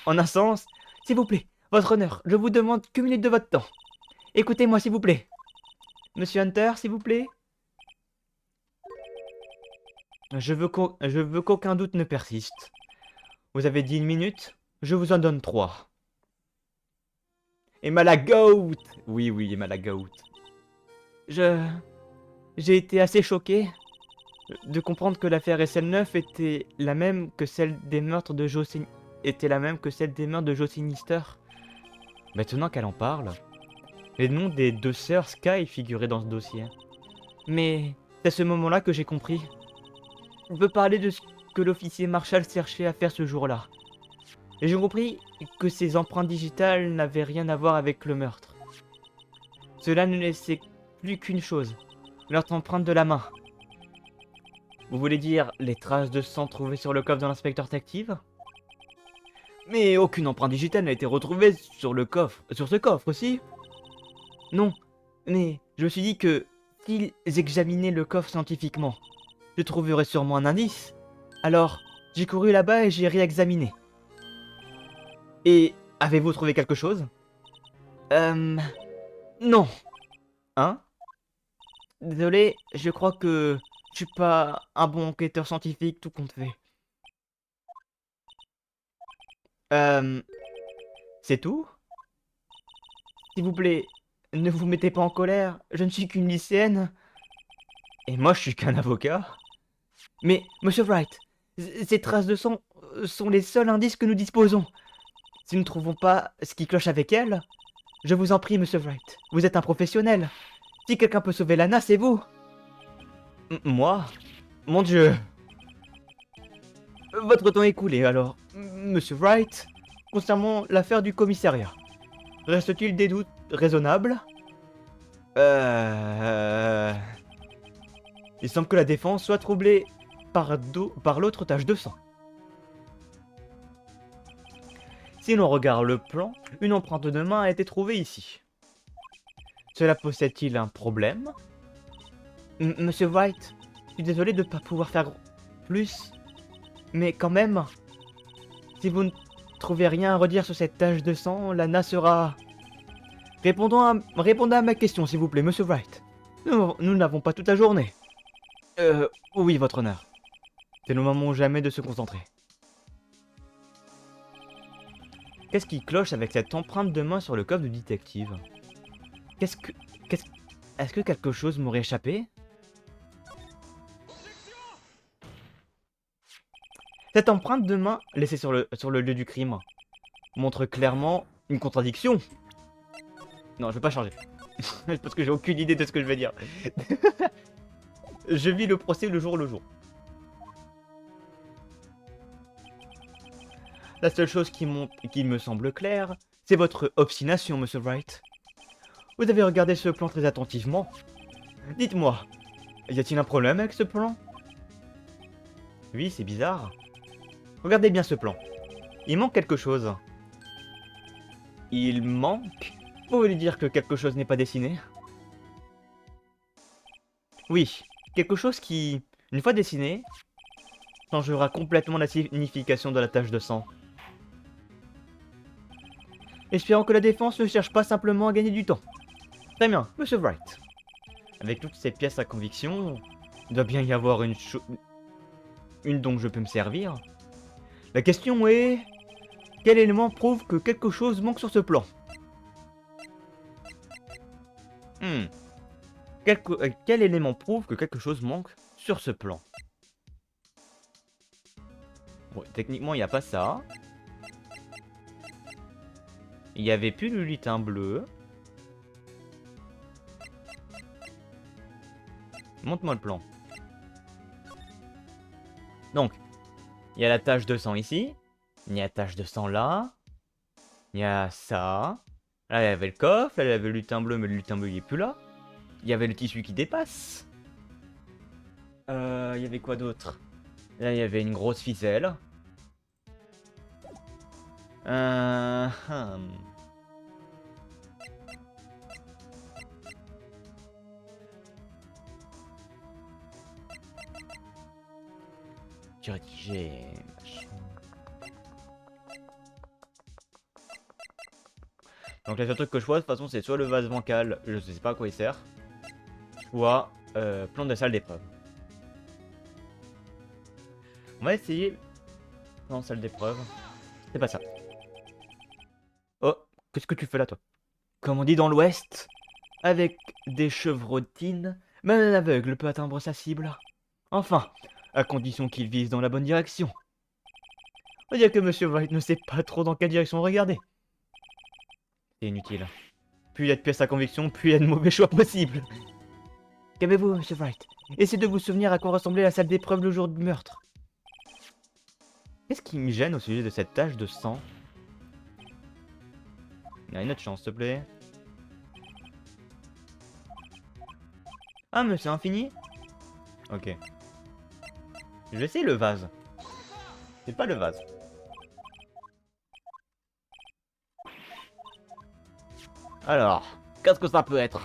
en un sens, s'il vous plaît, votre honneur, je vous demande qu'une minute de votre temps. Écoutez-moi, s'il vous plaît. Monsieur Hunter, s'il vous plaît. Je veux qu'aucun doute ne persiste. Vous avez dit une minute, je vous en donne 3. Emma la goat! Oui, oui, Emma la goat. J'ai été assez choqué de comprendre que l'affaire SL9 était la même que celle des meurtres de Joe Sinister. Maintenant qu'elle en parle, les noms des 2 sœurs Sky figuraient dans ce dossier. Mais c'est à ce moment-là que j'ai compris. Je veux parler de ce que l'officier Marshall cherchait à faire ce jour-là. Et j'ai compris que ces empreintes digitales n'avaient rien à voir avec le meurtre. Cela ne laissait plus qu'une chose, leur empreinte de la main. Vous voulez dire les traces de sang trouvées sur le coffre de l'inspecteur détective? Mais aucune empreinte digitale n'a été retrouvée sur ce coffre aussi. Non, mais je me suis dit que s'ils examinaient le coffre scientifiquement, je trouverais sûrement un indice. Alors, j'ai couru là-bas et j'ai réexaminé. Et avez-vous trouvé quelque chose? Non. Hein? Désolé, je crois que je suis pas un bon enquêteur scientifique tout compte fait. C'est tout? S'il vous plaît, ne vous mettez pas en colère, je ne suis qu'une lycéenne. Et moi, je suis qu'un avocat. Mais, Monsieur Wright, ces traces de sang sont les seuls indices que nous disposons. Si nous ne trouvons pas ce qui cloche avec elle, je vous en prie, Monsieur Wright, vous êtes un professionnel. Si quelqu'un peut sauver Lana, c'est vous. Moi? Mon Dieu. Votre temps est écoulé, alors, Monsieur Wright, concernant l'affaire du commissariat. Reste-t-il des doutes raisonnables? Il semble que la défense soit troublée par l'autre tache de sang. Si l'on regarde le plan, une empreinte de main a été trouvée ici. Cela possède-t-il un problème? Monsieur White, je suis désolé de ne pas pouvoir faire plus, mais quand même, si vous ne trouvez rien à redire sur cette tache de sang, Lana sera... Répondez à ma question, s'il vous plaît, Monsieur Wright. Nous n'avons pas toute la journée. Oui, votre honneur. C'est le moment ou jamais de se concentrer. Qu'est-ce qui cloche avec cette empreinte de main sur le coffre du détective? Est-ce que quelque chose m'aurait échappé? Cette empreinte de main laissée sur le lieu du crime montre clairement une contradiction. Non, je vais pas changer. Parce que j'ai aucune idée de ce que je vais dire. Je vis le procès le jour le jour. La seule chose qui me semble claire, c'est votre obstination, Monsieur Wright. Vous avez regardé ce plan très attentivement. Dites-moi, y a-t-il un problème avec ce plan? Oui, c'est bizarre. Regardez bien ce plan. Il manque quelque chose. Il manque? Vous voulez dire que quelque chose n'est pas dessiné? Oui, quelque chose qui, une fois dessiné, changera complètement la signification de la tache de sang. Espérons que la défense ne cherche pas simplement à gagner du temps. Très bien, Monsieur Wright. Avec toutes ces pièces à conviction, il doit bien y avoir une dont je peux me servir. La question est... Quel élément prouve que quelque chose manque sur ce plan? Hmm. Quel élément prouve que quelque chose manque sur ce plan? Bon, techniquement, il n'y a pas ça. Il n'y avait plus de lutin bleu. Montre-moi le plan. Donc, il y a la tache de sang ici. Il y a la tache de sang là. Il y a ça. Là, il y avait le coffre. Là, il y avait le lutin bleu, mais le lutin bleu, il est plus là. Il y avait le tissu qui dépasse. Il y avait quoi d'autre? Là, il y avait une grosse ficelle. Hum. Tu rédiger. Donc, le seul truc que je vois, de toute façon, c'est soit le vase bancal, je sais pas à quoi il sert, soit plan de salle d'épreuve. On va essayer plan de salle d'épreuve. C'est pas ça. Oh, qu'est-ce que tu fais là, toi? Comme on dit dans l'Ouest, avec des chevrotines, même un aveugle peut atteindre sa cible. Enfin, à condition qu'il vise dans la bonne direction. On dirait que Monsieur White ne sait pas trop dans quelle direction regarder. C'est inutile. Plus il y a de pièces à conviction, plus il y a de mauvais choix possibles. Calmez-vous, Monsieur White. Essayez de vous souvenir à quoi ressemblait la salle d'épreuve le jour du meurtre. Qu'est-ce qui me gêne au sujet de cette tache de sang? Il y a une autre chance, s'il te plaît. Ah, mais c'est infini? Ok. Je vais essayer le vase. C'est pas le vase. Alors, qu'est-ce que ça peut être?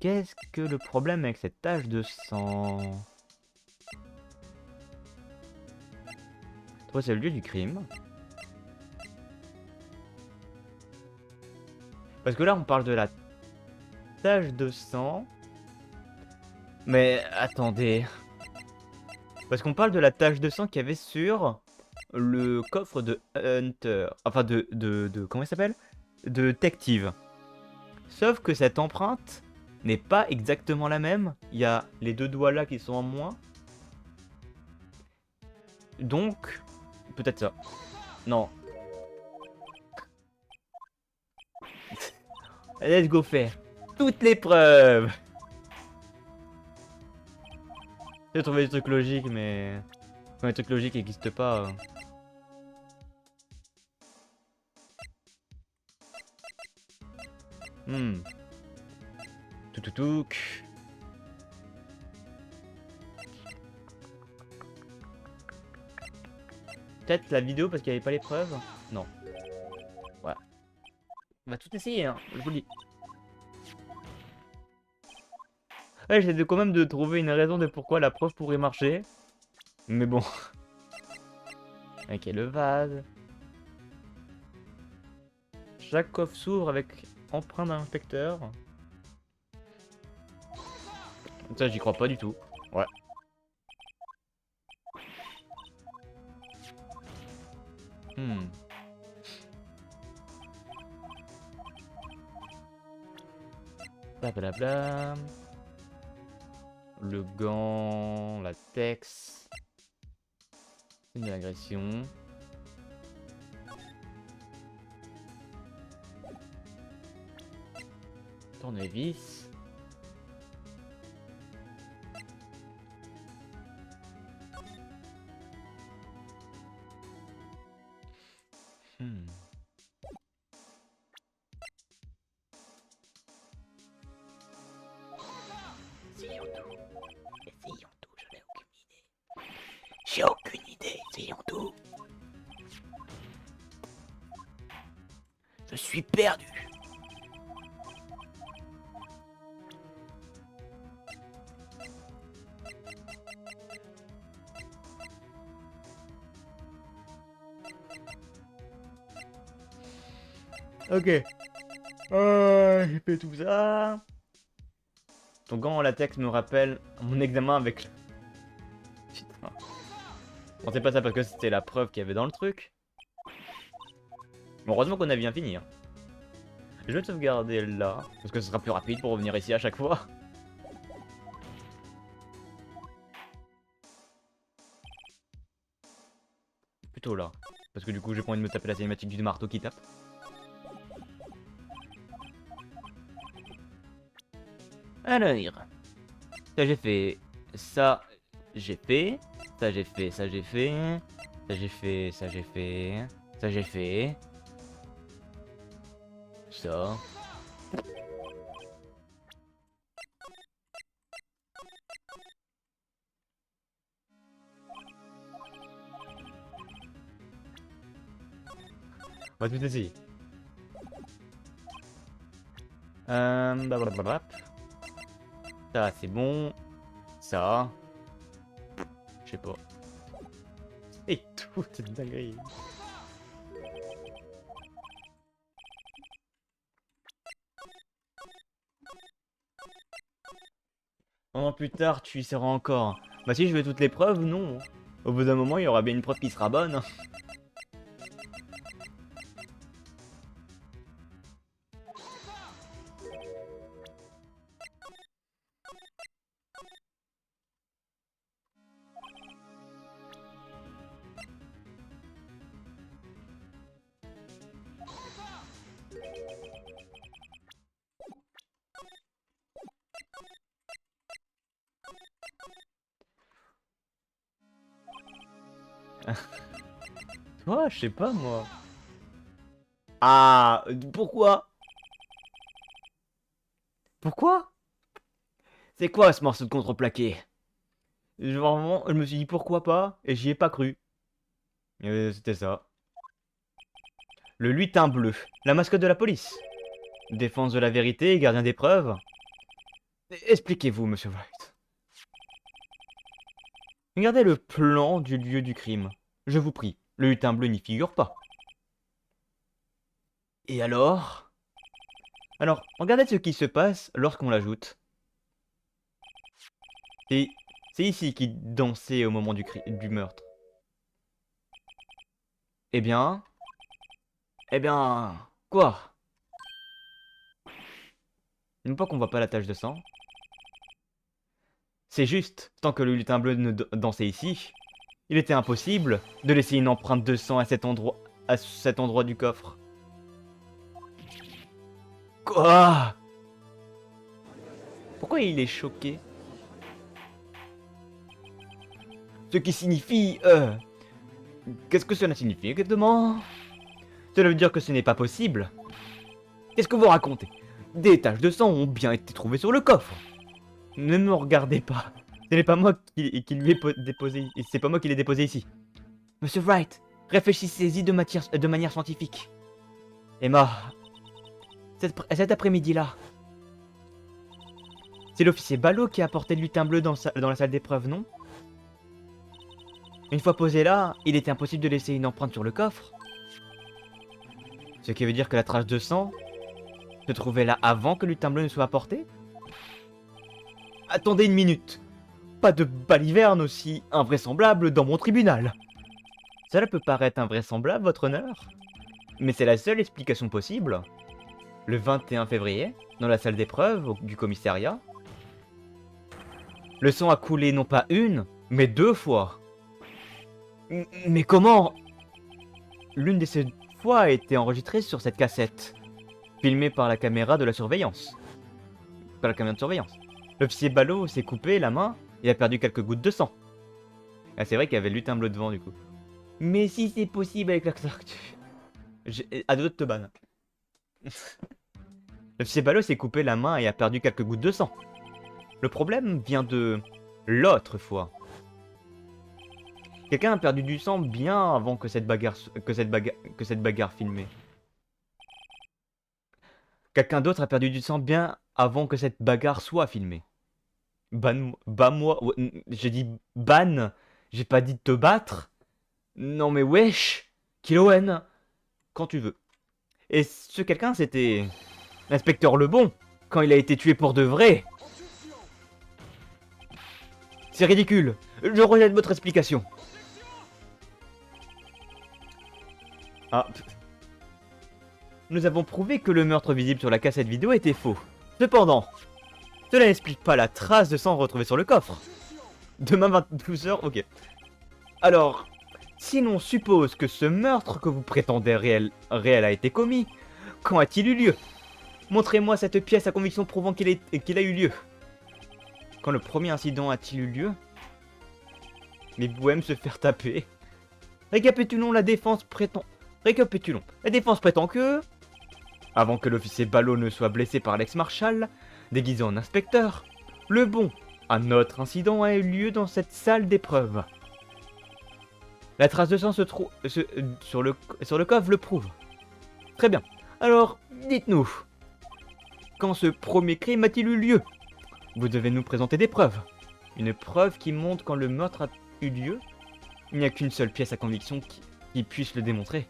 Qu'est-ce que le problème avec cette tache de sang? Toi, c'est le lieu du crime. Parce que là, on parle de la tache de sang. Mais attendez. Parce qu'on parle de la tache de sang qu'il y avait sur le coffre de Hunter. Enfin, comment il s'appelle? De Detective. Sauf que cette empreinte n'est pas exactement la même. Il y a les deux doigts là qui sont en moins. Donc, peut-être ça. Non. Let's go faire toutes les preuves. J'ai trouvé des trucs logiques, mais quand les trucs logiques n'existent pas. Hmm. Tout. Peut-être la vidéo parce qu'il n'y avait pas les preuves. Non. Ouais. On va tout essayer, hein. Je vous le dis. Ouais, j'essaie quand même de trouver une raison de pourquoi la preuve pourrait marcher. Mais bon. Ok, le vase. Chaque coffre s'ouvre avec empreinte d'inspecteur. Ça, j'y crois pas du tout. Ouais. Hmm. Blablabla. Le gant, latex. Une agression. Tournevis. Hmm. Essayons tout. Essayons tout, je n'ai aucune idée. J'ai aucune idée, essayons tout. Je suis perdu. Ok. J'ai fait tout ça. Ton gant en latex me rappelle mon examen avec... Putain. On sait pas ça parce que c'était la preuve qu'il y avait dans le truc. Bon, heureusement qu'on a bien fini. Hein. Je vais te sauvegarder là, parce que ce sera plus rapide pour revenir ici à chaque fois. Plutôt là. Parce que du coup j'ai pas envie de me taper la cinématique du marteau qui tape. Alors, ça j'ai fait, ça j'ai fait, ça j'ai fait, ça j'ai fait, ça j'ai fait, ça j'ai fait, ça j'ai fait, ça. On va tout essayer. Blablabla. Ça c'est bon. Ça. Je sais pas. Et tout, c'est une dinguerie. Un an plus tard, tu y seras encore. Bah si je veux toutes les preuves, non. Au bout d'un moment, il y aura bien une preuve qui sera bonne. Toi, je sais pas moi. Ah, pourquoi? Pourquoi? C'est quoi ce morceau de contreplaqué? Vraiment, je me suis dit pourquoi pas, et j'y ai pas cru. C'était ça. Le lutin bleu, la mascotte de la police. Défense de la vérité et gardien des preuves. Expliquez-vous, monsieur Wright. Regardez le plan du lieu du crime. Je vous prie, le lutin bleu n'y figure pas. Et alors? Alors, regardez ce qui se passe lorsqu'on l'ajoute. C'est ici qu'il dansait au moment du meurtre. Eh bien... Eh bien... Quoi? Même pas qu'on voit pas la tache de sang. C'est juste, tant que le lutin bleu ne dansait ici, il était impossible de laisser une empreinte de sang à cet endroit du coffre. Quoi? Pourquoi il est choqué? Ce qui signifie... Qu'est-ce que cela signifie exactement? Cela veut dire que ce n'est pas possible. Qu'est-ce que vous racontez? Des taches de sang ont bien été trouvées sur le coffre. Ne me regardez pas. Ce n'est pas moi qui lui ai déposé... C'est pas moi qui l'ai déposé ici. Monsieur Wright, réfléchissez-y de manière scientifique. Emma, cet après-midi-là, c'est l'officier Ballot qui a apporté le lutin bleu dans la salle d'épreuve, non? Une fois posé là, il était impossible de laisser une empreinte sur le coffre. Ce qui veut dire que la trace de sang se trouvait là avant que le lutin bleu ne soit apporté? Attendez une minute. Pas de baliverne aussi invraisemblable dans mon tribunal. Cela peut paraître invraisemblable, votre honneur, mais c'est la seule explication possible. Le 21 février, dans la salle d'épreuve du commissariat, le sang a coulé non pas une, mais 2 fois. Mais comment? L'une de ces fois a été enregistrée sur cette cassette, filmée par la caméra de la surveillance. Par la caméra de surveillance. L'officier Ballot s'est coupé la main et a perdu quelques gouttes de sang. Ah, c'est vrai qu'il y avait le lutin bleu devant du coup. Mais si c'est possible avec l'accent... À deux de te ban. L'officier Ballot s'est coupé la main et a perdu quelques gouttes de sang. Le problème vient de l'autre fois. Quelqu'un a perdu du sang bien avant que cette bagarre filmée. Quelqu'un d'autre a perdu du sang bien avant que cette bagarre soit filmée. Ban-moi... J'ai dit ban. J'ai pas dit de te battre. Non mais wesh. Kiloen. Quand tu veux. Et ce quelqu'un c'était... l'inspecteur Lebon. Quand il a été tué pour de vrai. C'est ridicule. Je rejette votre explication. Ah. Nous avons prouvé que le meurtre visible sur la cassette vidéo était faux. Cependant, cela n'explique pas la trace de sang retrouvée sur le coffre. Demain 22h, ok. Alors, si l'on suppose que ce meurtre que vous prétendez réel a été commis, quand a-t-il eu lieu? Montrez-moi cette pièce à conviction prouvant qu'il a eu lieu. Quand le premier incident a-t-il eu lieu? Mais vous aimez se faire taper. Récapitulons, la défense prétend que, avant que l'officier Ballot ne soit blessé par l'ex-marshal, déguisé en inspecteur, le bon, un autre incident a eu lieu dans cette salle d'épreuve. La trace de sang sur le coffre le prouve. Très bien. Alors, dites-nous, quand ce premier crime a-t-il eu lieu? Vous devez nous présenter des preuves. Une preuve qui montre quand le meurtre a eu lieu. Il n'y a qu'une seule pièce à conviction qui puisse le démontrer.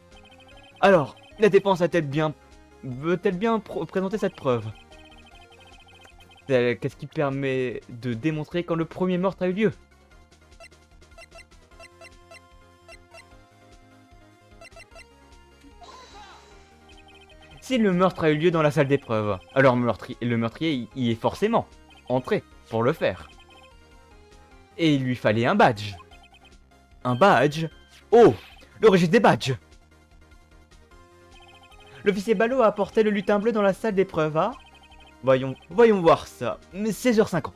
Alors, la défense veut-elle bien présenter cette preuve? Qu'est-ce qui permet de démontrer quand le premier meurtre a eu lieu? Si le meurtre a eu lieu dans la salle d'épreuve, alors le meurtrier y est forcément entré pour le faire. Et il lui fallait un badge. Un badge? Oh, le registre des badges. L'officier Ballot a apporté le lutin bleu dans la salle d'épreuve à... Voyons voir ça. 16h50.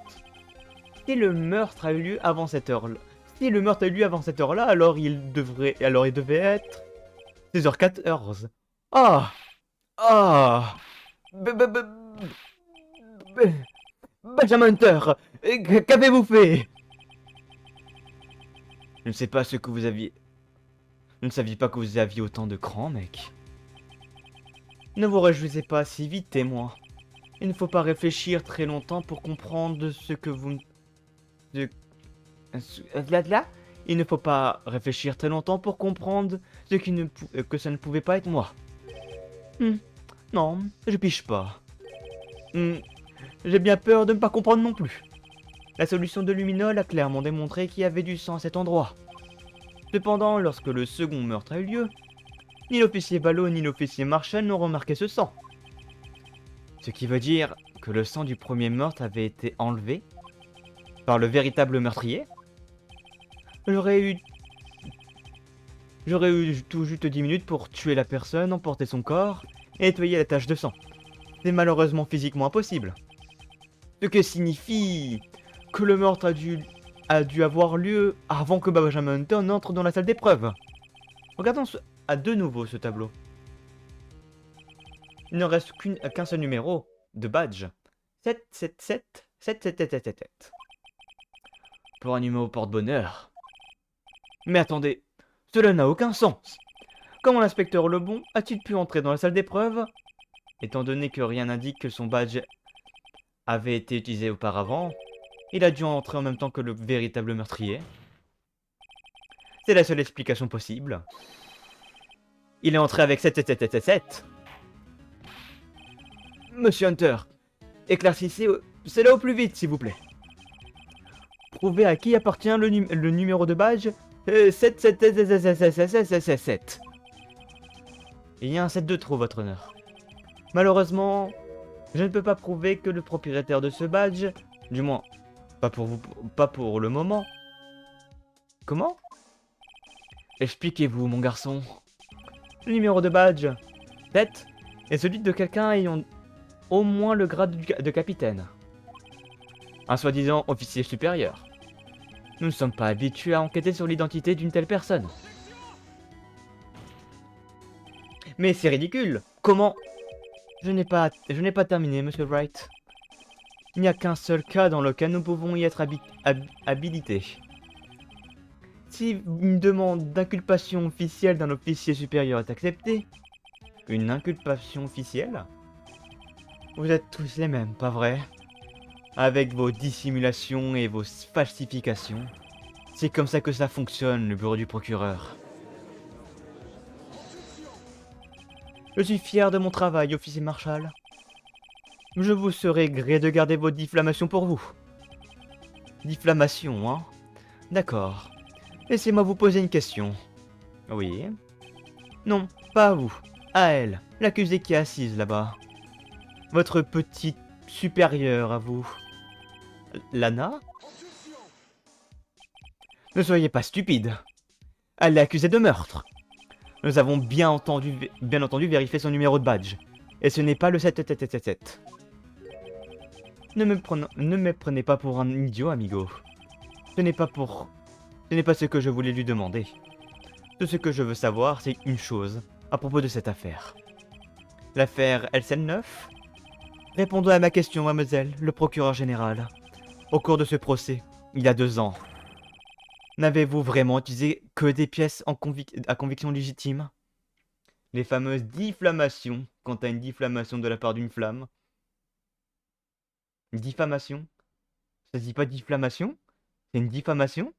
Si le meurtre a eu lieu avant cette heure-là... alors il devait être... 16h14. Ah! Ah! Benjamin Hunter! Qu'avez-vous fait? Je ne sais pas ce que vous aviez... Je ne savais pas que vous aviez autant de cran, mec. Ne vous réjouissez pas si vite, témoin. Il ne faut pas réfléchir très longtemps pour comprendre ce que vous... Il ne faut pas réfléchir très longtemps pour comprendre que ça ne pouvait pas être moi. Non, je piche pas. J'ai bien peur de ne pas comprendre non plus. La solution de Luminol a clairement démontré qu'il y avait du sang à cet endroit. Cependant, lorsque le second meurtre a eu lieu, ni l'officier Ballot ni l'officier Marshall n'ont remarqué ce sang. Ce qui veut dire que le sang du premier meurtre avait été enlevé par le véritable meurtrier. J'aurais eu tout juste 10 minutes pour tuer la personne, emporter son corps et nettoyer la tache de sang. C'est malheureusement physiquement impossible. Ce que signifie que le meurtre a dû avoir lieu avant que Benjamin Hunter n'entre dans la salle d'épreuve. Regardons à de nouveau ce tableau. Il ne reste qu'un seul numéro de badge. 777 7777. Pour un numéro porte-bonheur. Mais attendez, cela n'a aucun sens. Comment l'inspecteur Lebon a-t-il pu entrer dans la salle d'épreuve, étant donné que rien n'indique que son badge avait été utilisé auparavant? Il a dû entrer en même temps que le véritable meurtrier. C'est la seule explication possible. Il est entré avec 7777. Monsieur Hunter, éclaircissez cela au plus vite, s'il vous plaît. Prouvez à qui appartient le numéro de badge 777777. Il y a un 7 de trop, votre honneur. Malheureusement, je ne peux pas prouver que le propriétaire de ce badge, du moins, pas pour le moment. Comment? Expliquez-vous, mon garçon. Le numéro de badge 7 est celui de quelqu'un ayant au moins le grade de capitaine. Un soi-disant officier supérieur. Nous ne sommes pas habitués à enquêter sur l'identité d'une telle personne. Mais c'est ridicule. Comment? Je n'ai pas terminé, monsieur Wright. Il n'y a qu'un seul cas dans lequel nous pouvons y être habilités. Si une demande d'inculpation officielle d'un officier supérieur est acceptée, une inculpation officielle? Vous êtes tous les mêmes, pas vrai? Avec vos dissimulations et vos falsifications. C'est comme ça que ça fonctionne, le bureau du procureur. Je suis fier de mon travail, officier Marshall. Je vous serai gré de garder vos diffamations pour vous. Diffamation, hein? D'accord. Laissez-moi vous poser une question. Oui. Non, Pas à vous, à elle, l'accusée qui est assise là-bas. Votre petite supérieure à vous. Lana? Ne soyez pas stupide. Elle est accusée de meurtre. Nous avons bien entendu vérifié son numéro de badge. Et ce n'est pas le 7777. Ne me prenez pas pour un idiot, amigo. Ce n'est pas pour... Ce n'est pas ce que je voulais lui demander. Tout ce que je veux savoir, c'est une chose à propos de cette affaire. L'affaire LCL9? Répondez à ma question, mademoiselle, le procureur général. Au cours de ce procès, il y a 2 ans, n'avez-vous vraiment utilisé que des pièces à conviction légitime? Les fameuses diffamations, quand t'as une diffamation de la part d'une flamme. Diffamation? Ça se dit pas diffamation? C'est une diffamation?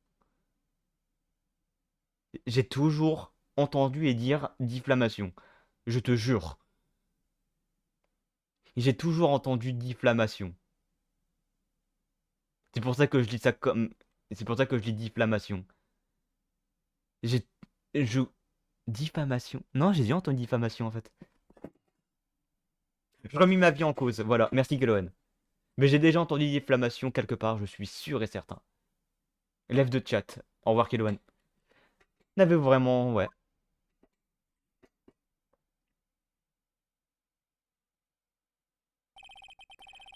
J'ai toujours entendu et dire diffamation. Je te jure. J'ai toujours entendu diffamation. C'est pour ça que je dis ça comme... C'est pour ça que je dis diffamation. J'ai... Je... Diffamation. Non, j'ai déjà entendu diffamation en fait. Je remis ma vie en cause. Voilà, merci Galoen. Mais j'ai déjà entendu diffamation quelque part, je suis sûr et certain. Lève de chat. Au revoir Keloan. N'avez-vous vraiment... Ouais.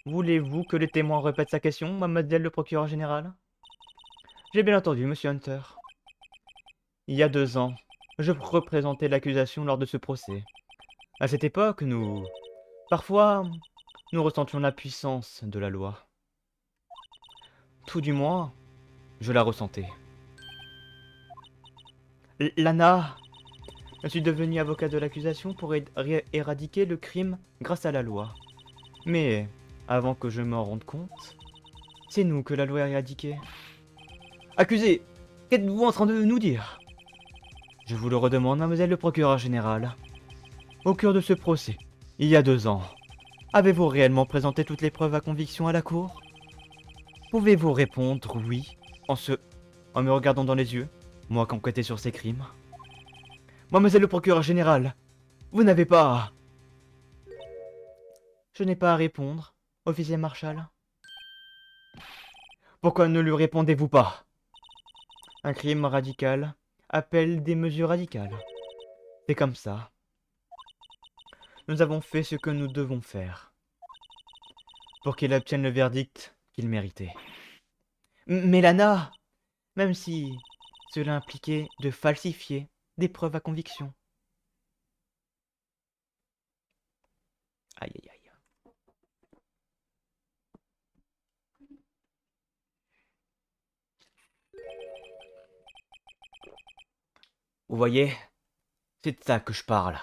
Voulez-vous que le témoin répète sa question, mademoiselle le procureur général? J'ai bien entendu, monsieur Hunter. Il y a 2 ans, je représentais l'accusation lors de ce procès. À cette époque, parfois, nous ressentions la puissance de la loi. Tout du moins, je la ressentais. Lana, je suis devenu avocat de l'accusation pour éradiquer le crime grâce à la loi. Mais, avant que je m'en rende compte, c'est nous que la loi a éradiqué. Accusé, qu'êtes-vous en train de nous dire? Je vous le redemande, mademoiselle le procureur général. Au cours de ce procès, il y a 2 ans, avez-vous réellement présenté toutes les preuves à conviction à la cour? Pouvez-vous répondre oui, en me regardant dans les yeux, moi qui enquêtais sur ces crimes? Mademoiselle le procureur général, vous n'avez pas... Je n'ai pas à répondre, officier Marshall. Pourquoi ne lui répondez-vous pas? Un crime radical appelle des mesures radicales. C'est comme ça. Nous avons fait ce que nous devons faire pour qu'il obtienne le verdict qu'il méritait. Mais Lana, même si cela impliquait de falsifier des preuves à conviction. Aïe aïe aïe. Vous voyez, c'est de ça que je parle.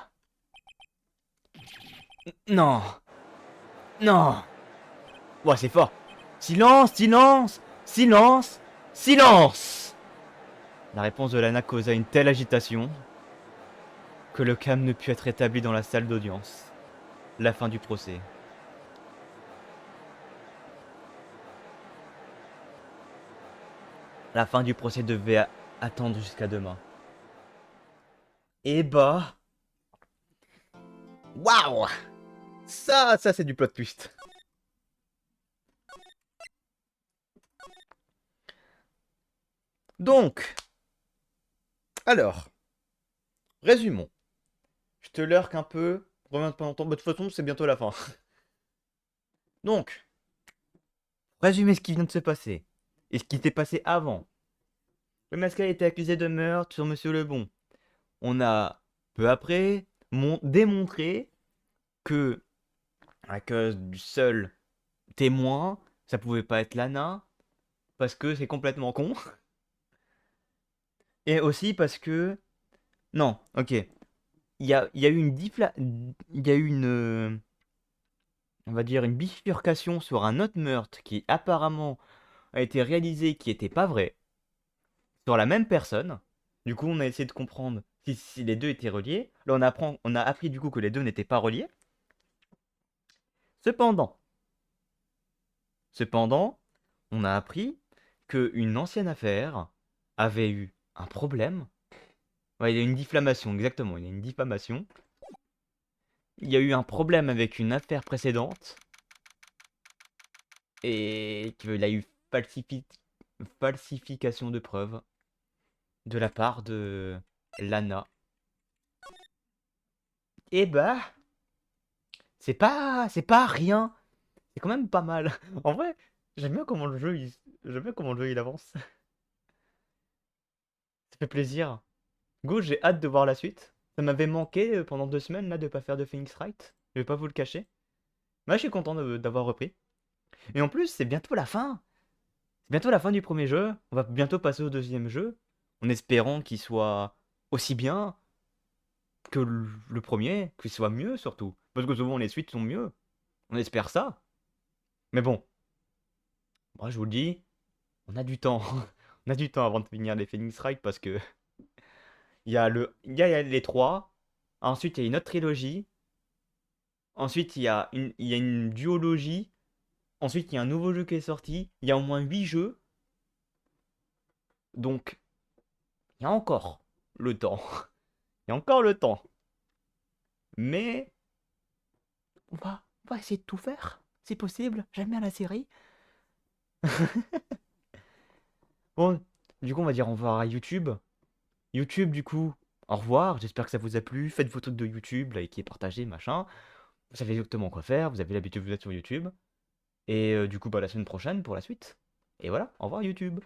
Non, non. Ouais, c'est fort. Silence, silence, silence, silence. La réponse de Lana causa une telle agitation que le calme ne put être établi dans la salle d'audience. La fin du procès. La fin du procès devait attendre jusqu'à demain. Et bah... Waouh! Ça c'est du plot twist. Donc, alors, résumons. Je te lurk un peu, reviens pas longtemps. Bah, de toute façon, c'est bientôt la fin. Donc, résumer ce qui vient de se passer. Et ce qui s'est passé avant. Le masque a été accusé de meurtre sur Monsieur Lebon. On a, peu après, démontré que, à cause du seul témoin, ça pouvait pas être Lana, parce que c'est complètement con. Et aussi parce que... Non, ok. Il y a eu il y a eu une... on va dire une bifurcation sur un autre meurtre qui apparemment a été réalisé qui était pas vrai, sur la même personne. Du coup, on a essayé de comprendre si les deux étaient reliés. Là, on a appris du coup que les deux n'étaient pas reliés. Cependant, cependant, on a appris qu'une ancienne affaire avait eu un problème Ouais, il y a une diffamation, exactement. Il y a une diffamation. Il y a eu un problème avec une affaire précédente et qu'il a eu falsification de preuves de la part de Lana. Et bah, c'est pas rien. C'est quand même pas mal. En vrai, j'aime bien comment le jeu j'aime bien comment le jeu il avance. Ça fait plaisir. Go, j'ai hâte de voir la suite. Ça m'avait manqué pendant 2 semaines là de pas faire de Phoenix Wright. Je vais pas vous le cacher. Mais je suis content d'avoir repris. Et en plus, c'est bientôt la fin. C'est bientôt la fin du premier jeu. On va bientôt passer au deuxième jeu. En espérant qu'il soit aussi bien que le premier, qu'il soit mieux surtout. Parce que souvent les suites sont mieux. On espère ça. Mais bon, moi je vous le dis, on a du temps. On a du temps avant de finir les Phoenix Wright parce que il y a les trois. Ensuite, il y a une autre trilogie. Ensuite, il y a une duologie. Ensuite, il y a un nouveau jeu qui est sorti. Il y a au moins 8 jeux. Donc, il y a encore le temps. Il y a encore le temps. Mais on va essayer de tout faire. C'est possible. J'aime bien la série. Bon, du coup, on va dire au revoir à YouTube. YouTube, du coup, au revoir. J'espère que ça vous a plu. Faites vos trucs de YouTube, likez, partagez, machin. Vous savez exactement quoi faire. Vous avez l'habitude, vous êtes sur YouTube. Et du coup, bah, la semaine prochaine pour la suite. Et voilà, au revoir YouTube.